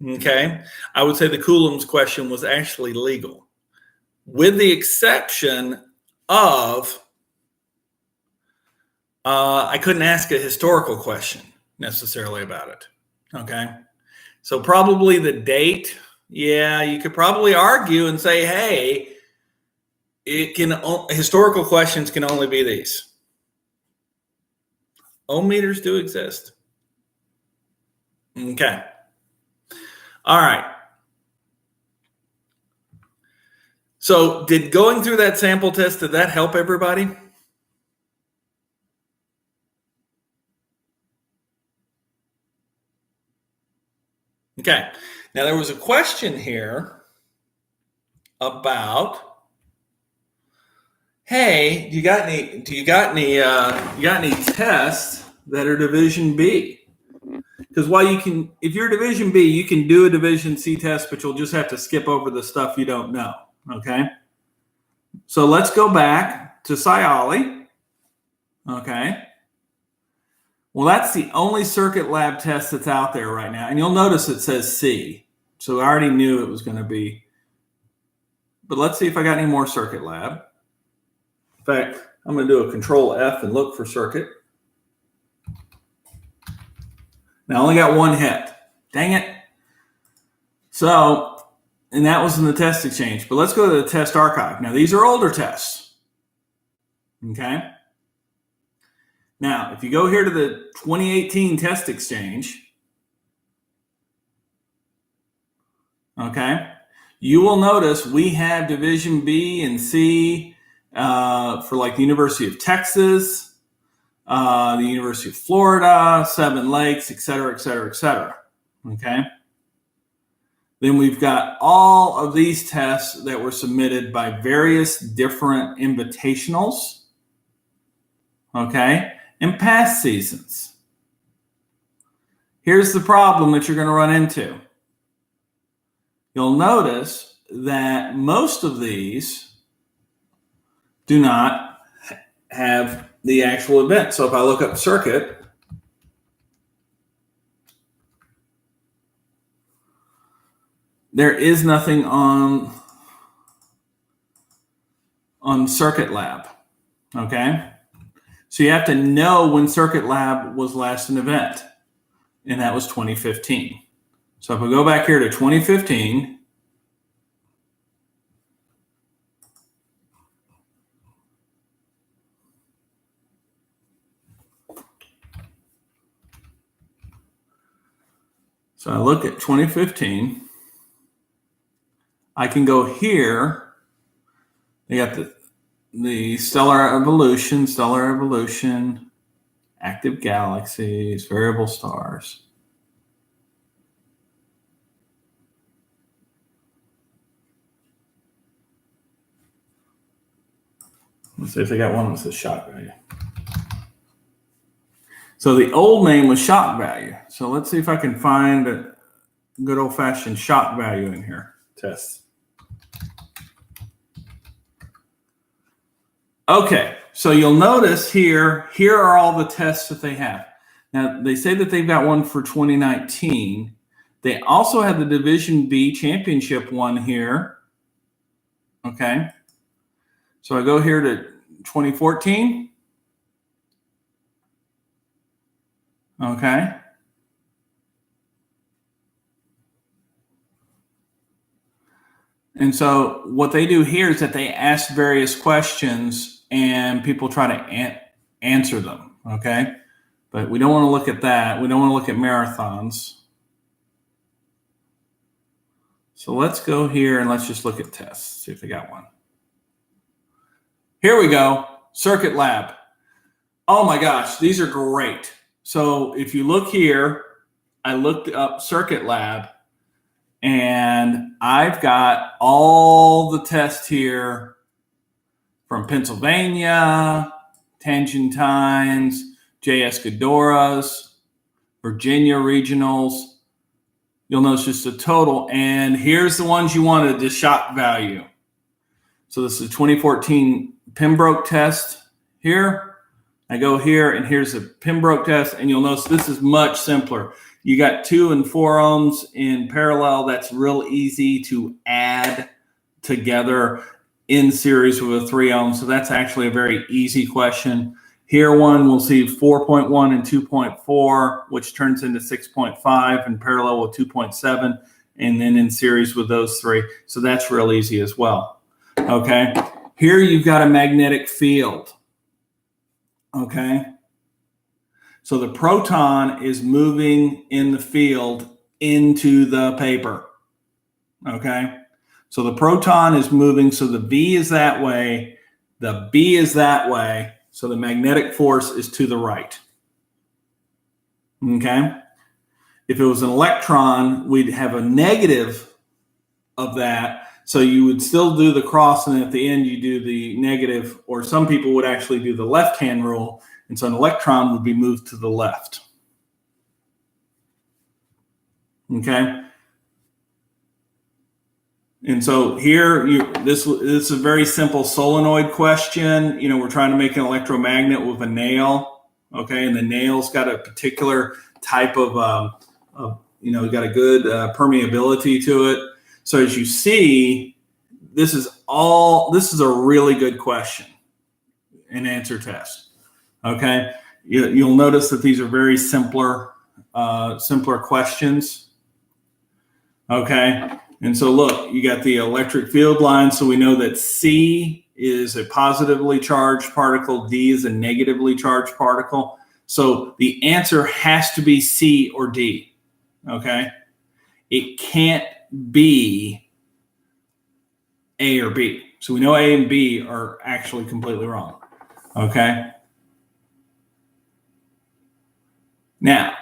okay, I would say the Coulomb's question was actually legal, with the exception of I couldn't ask a historical question necessarily about it, okay? So probably the date, yeah, you could probably argue and say, hey, historical questions can only be these. Ohm meters do exist. Okay. All right. So did going through that sample test, did that help everybody? Okay. Now there was a question here about, hey, you got any tests that are division B? Because if you're division B, you can do a division C test, but you'll just have to skip over the stuff you don't know. Okay. So let's go back to Scioli. Okay. Well, that's the only circuit lab test that's out there right now. And you'll notice it says C. So I already knew it was going to be. But let's see if I got any more circuit lab. In fact, I'm going to do a Control F and look for circuit. Now I only got one hit. Dang it. So, and that was in the test exchange. But let's go to the test archive. Now these are older tests. Okay. Now, if you go here to the 2018 test exchange, okay, you will notice we have division B and C for like the University of Texas, the University of Florida, Seven Lakes, et cetera, et cetera, et cetera. Okay. Then we've got all of these tests that were submitted by various different invitationals. Okay. And past seasons. Here's the problem that you're going to run into. You'll notice that most of these do not have the actual event. So if I look up circuit, there is nothing on Circuit Lab. Okay? So you have to know when Circuit Lab was last an event, and that was 2015. So if we go back here to 2015, so I look at 2015, I can go here. They got the stellar evolution, active galaxies, variable stars. Let's see if they got one that says shock value. So the old name was shock value. So let's see if I can find a good old-fashioned shock value in here. Test. Okay, so you'll notice here are all the tests that they have. Now, they say that they've got one for 2019. They also have the Division B championship one here. Okay. So I go here to 2014. Okay. And so what they do here is that they ask various questions and people try to answer them. Okay. But we don't want to look at that. We don't want to look at marathons. So let's go here and let's just look at tests, see if they got one. Here we go, Circuit Lab. Oh my gosh, these are great. So if you look here, I looked up Circuit Lab and I've got all the tests here from Pennsylvania, Tangentines, J.S. Godoras, Virginia Regionals. You'll notice just the total. And here's the ones you wanted, the shock value. So this is the 2014 Pembroke test here. I go here, and here's a Pembroke test, and you'll notice this is much simpler. You got 2 and 4 ohms in parallel. That's real easy to add together in series with a 3 ohm. So that's actually a very easy question. Here we'll see 4.1 and 2.4, which turns into 6.5 in parallel with 2.7, and then in series with those 3. So that's real easy as well. Okay. Here you've got a magnetic field. Okay. So the proton is moving in the field into the paper. Okay. So the proton is moving. So the V is that way. The B is that way. So the magnetic force is to the right. Okay. If it was an electron, we'd have a negative of that. So you would still do the cross, and at the end you do the negative, or some people would actually do the left-hand rule. And so an electron would be moved to the left. Okay. And so here, this is a very simple solenoid question. You know, we're trying to make an electromagnet with a nail. Okay. And the nail's got a particular type of got a good permeability to it. So as you see, this is a really good question and answer test. Okay. You'll notice that these are very simpler questions. Okay. And so look, you got the electric field line. So we know that C is a positively charged particle. D is a negatively charged particle. So the answer has to be C or D. Okay. It can't be A or B. So we know A and B are actually completely wrong. Okay. Now,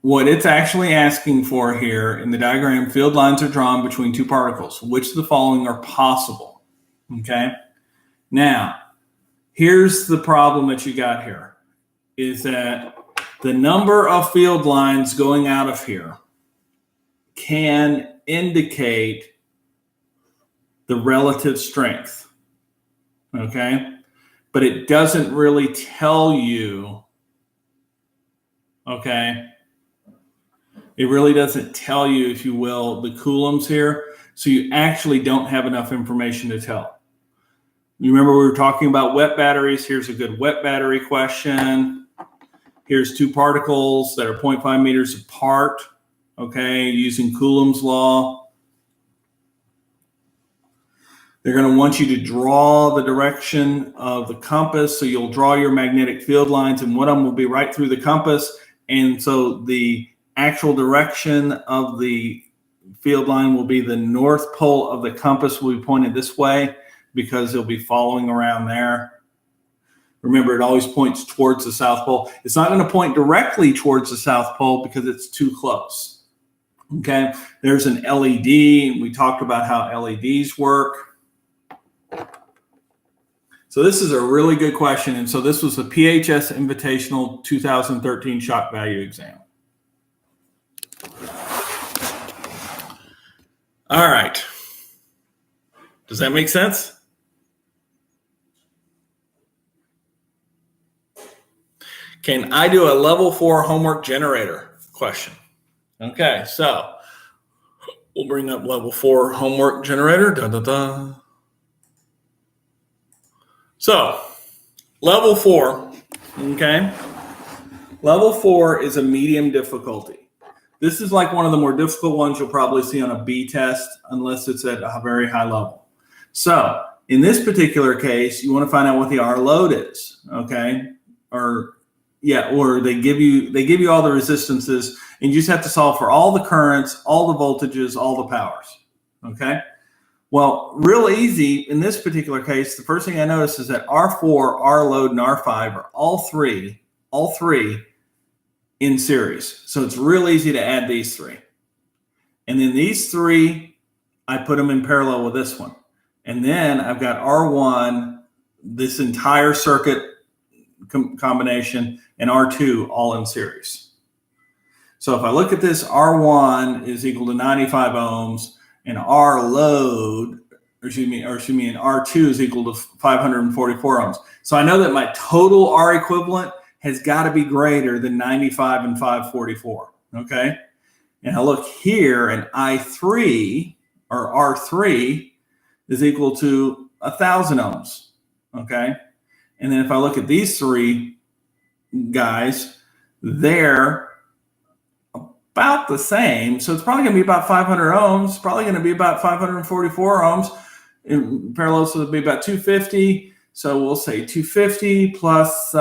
what it's actually asking for here in the diagram, field lines are drawn between 2 particles. Which of the following are possible? Okay. Now, here's the problem that you got here, is that the number of field lines going out of here can indicate the relative strength. Okay. But it doesn't really tell you. Okay. It really doesn't tell you, if you will, the coulombs here. So you actually don't have enough information to tell. You remember we were talking about wet batteries. Here's a good wet battery question. Here's 2 particles that are 0.5 meters apart. Okay, using Coulomb's law. They're going to want you to draw the direction of the compass. So you'll draw your magnetic field lines, and one of them will be right through the compass. And so the actual direction of the field line will be the north pole of the compass will be pointed this way, because it'll be following around there. Remember, it always points towards the South Pole. It's not going to point directly towards the South Pole because it's too close. Okay, there's an LED. We talked about how LEDs work. So this is a really good question. And so this was the PHS Invitational 2013 shock value exam. All right. Does that make sense? Can I do a level 4 homework generator question? Okay, so we'll bring up level 4 homework generator. Da, da, da. So level 4, okay? Level 4 is a medium difficulty. This is like one of the more difficult ones you'll probably see on a B test, unless it's at a very high level. So in this particular case, you want to find out what the R load is, okay? Or they give you all the resistances, and you just have to solve for all the currents, all the voltages, all the powers, okay? Well, real easy in this particular case. The first thing I notice is that R4, R load, and R5 are all three in series. So it's real easy to add these 3. And then these 3, I put them in parallel with this one. And then I've got R1, this entire circuit combination, and R2 all in series. So if I look at this, R1 is equal to 95 ohms, and R load and R2 is equal to 544 ohms. So I know that my total R equivalent has got to be greater than 95 and 544. Okay. And I look here, and I3 or R3 is equal to 1,000 ohms. Okay. And then if I look at these three guys, they're about the same. So it's probably going to be about 500 ohms, probably going to be about 544 ohms. In parallel, so it'll be about 250. So we'll say 250 plus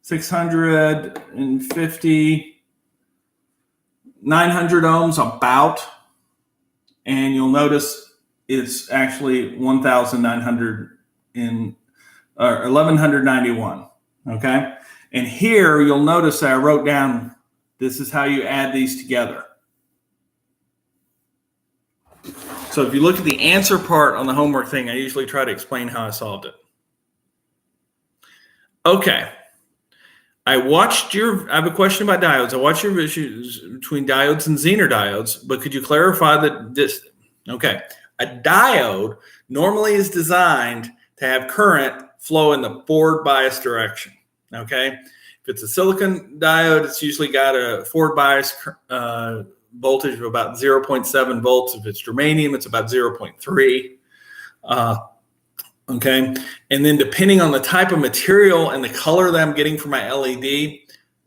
650, 900 ohms about. And you'll notice it's actually 1,900 in 1,191. Okay. And here you'll notice that I wrote down, this is how you add these together. So if you look at the answer part on the homework thing, I usually try to explain how I solved it. Okay. I have a question about diodes. I watched your issues between diodes and Zener diodes, but could you clarify that this, okay. A diode normally is designed to have current flow in the forward bias direction. Okay. If it's a silicon diode, it's usually got a forward bias voltage of about 0.7 volts. If it's germanium, it's about 0.3. Okay. And then depending on the type of material and the color that I'm getting for my LED,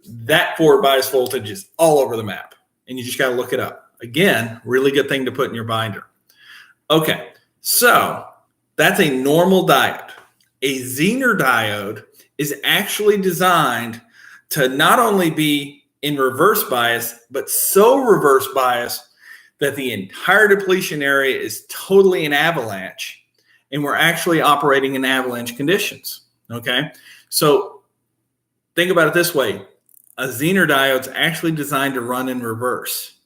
that forward bias voltage is all over the map. And you just got to look it up. Again, really good thing to put in your binder. Okay. So that's a normal diode. A Zener diode is actually designed to not only be in reverse bias, but so reverse bias that the entire depletion area is totally an avalanche, and we're actually operating in avalanche conditions. Okay, so think about it this way: a Zener diode is actually designed to run in reverse.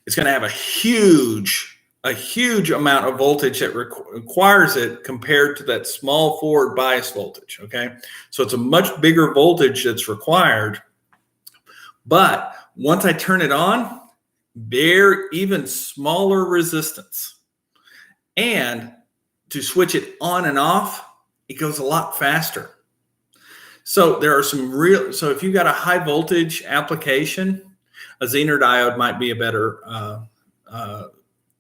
It's going to have a huge amount of voltage that requires it compared to that small forward bias voltage. Okay, so it's a much bigger voltage that's required. But once I turn it on, they're even smaller resistance. And to switch it on and off, it goes a lot faster. So there are so if you've got a high voltage application, a Zener diode might be a better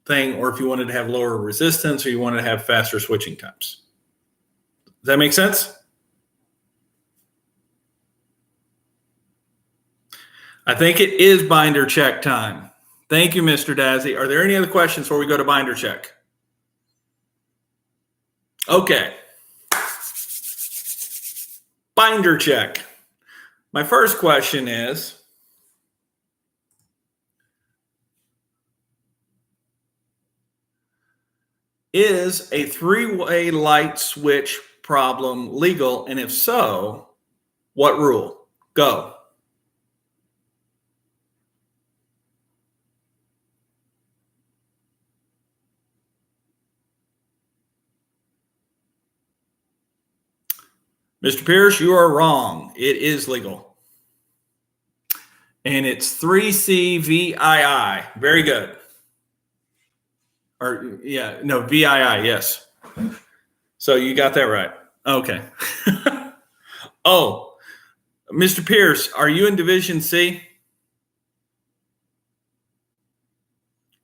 thing, or if you wanted to have lower resistance or you wanted to have faster switching times. Does that make sense? I think it is binder check time. Thank you, Mr. Dazzy. Are there any other questions before we go to binder check? Okay. Binder check. My first question is a three-way light switch problem legal? And if so, what rule? Go. Mr. Pierce, you are wrong. It is legal. And it's 3C-VII. Very good. Or, yeah, no, VII, yes. So you got that right. Okay. Oh, Mr. Pierce, are you in Division C?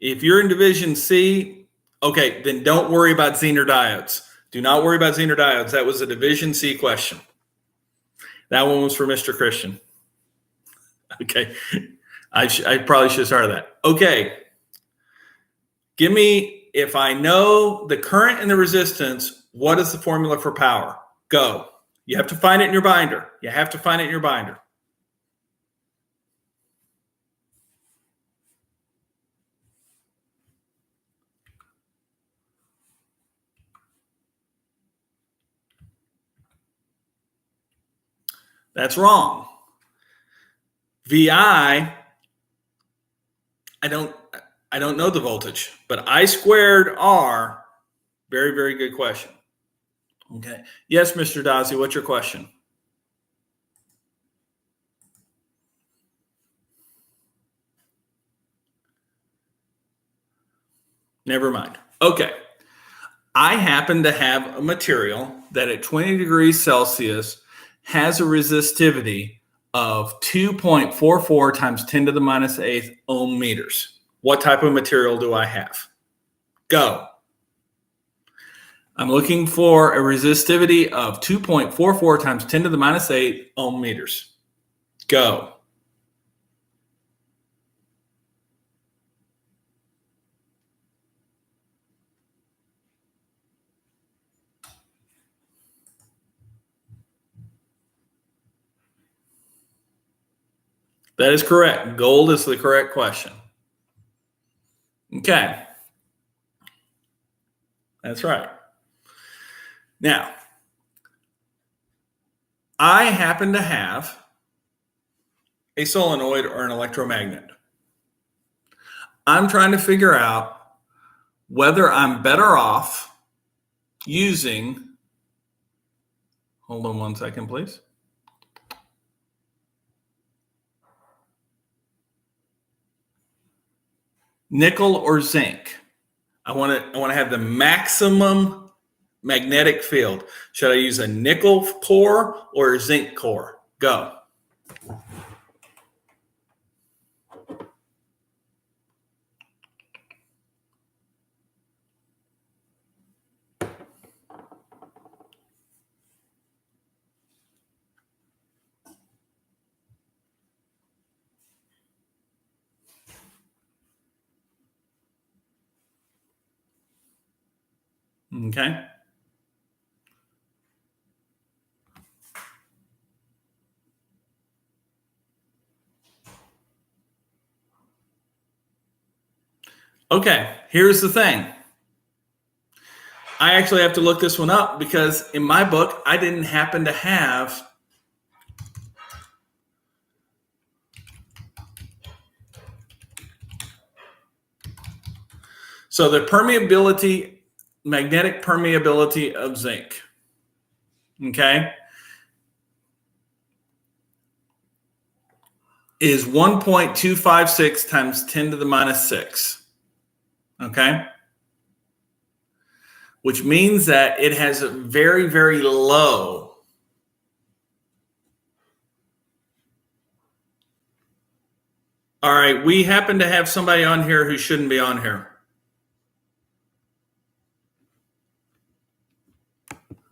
If you're in Division C, okay, then don't worry about Zener diodes. Do not worry about Zener diodes. That was a Division C question. That one was for Mr. Christian. Okay. I probably should have started that. Okay. Give me, if I know the current and the resistance, what is the formula for power? Go. You have to find it in your binder. You have to find it in your binder. That's wrong. VI, I don't know the voltage, but I squared R, very, very good question. Okay. Yes, Mr. Dazzy, what's your question? Never mind. Okay. I happen to have a material that at 20 degrees Celsius has a resistivity of 2.44 times 10 to the minus 8th ohm meters. What type of material do I have? Go. I'm looking for a resistivity of 2.44 times 10 to the minus 8 ohm meters. Go. That is correct. Gold is the correct question. Okay. That's right. Now, I happen to have a solenoid or an electromagnet. I'm trying to figure out whether I'm better off using, hold on one second, please. Nickel or zinc. I want to have the maximum magnetic field. Should I use a nickel core or a zinc core? Go. Okay. Okay, here's the thing. I actually have to look this one up because in my book, I didn't happen to have so the permeability, magnetic permeability of zinc. Okay. Is 1.256 times 10 to the minus 6. Okay. Which means that it has a very, very low All right. We happen to have somebody on here who shouldn't be on here.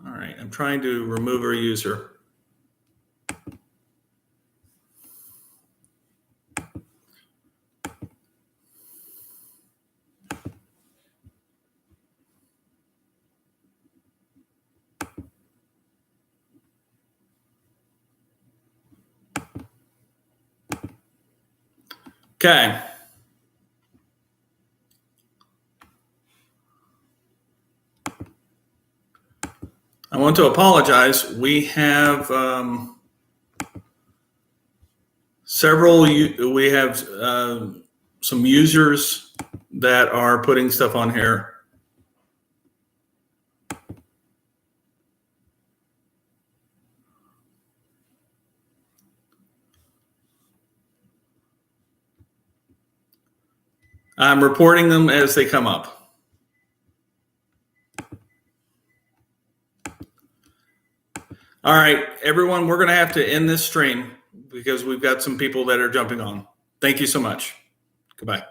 All right. I'm trying to remove our user. Okay. I want to apologize. We have we have some users that are putting stuff on here. I'm reporting them as they come up. All right, everyone, we're going to have to end this stream because we've got some people that are jumping on. Thank you so much. Goodbye.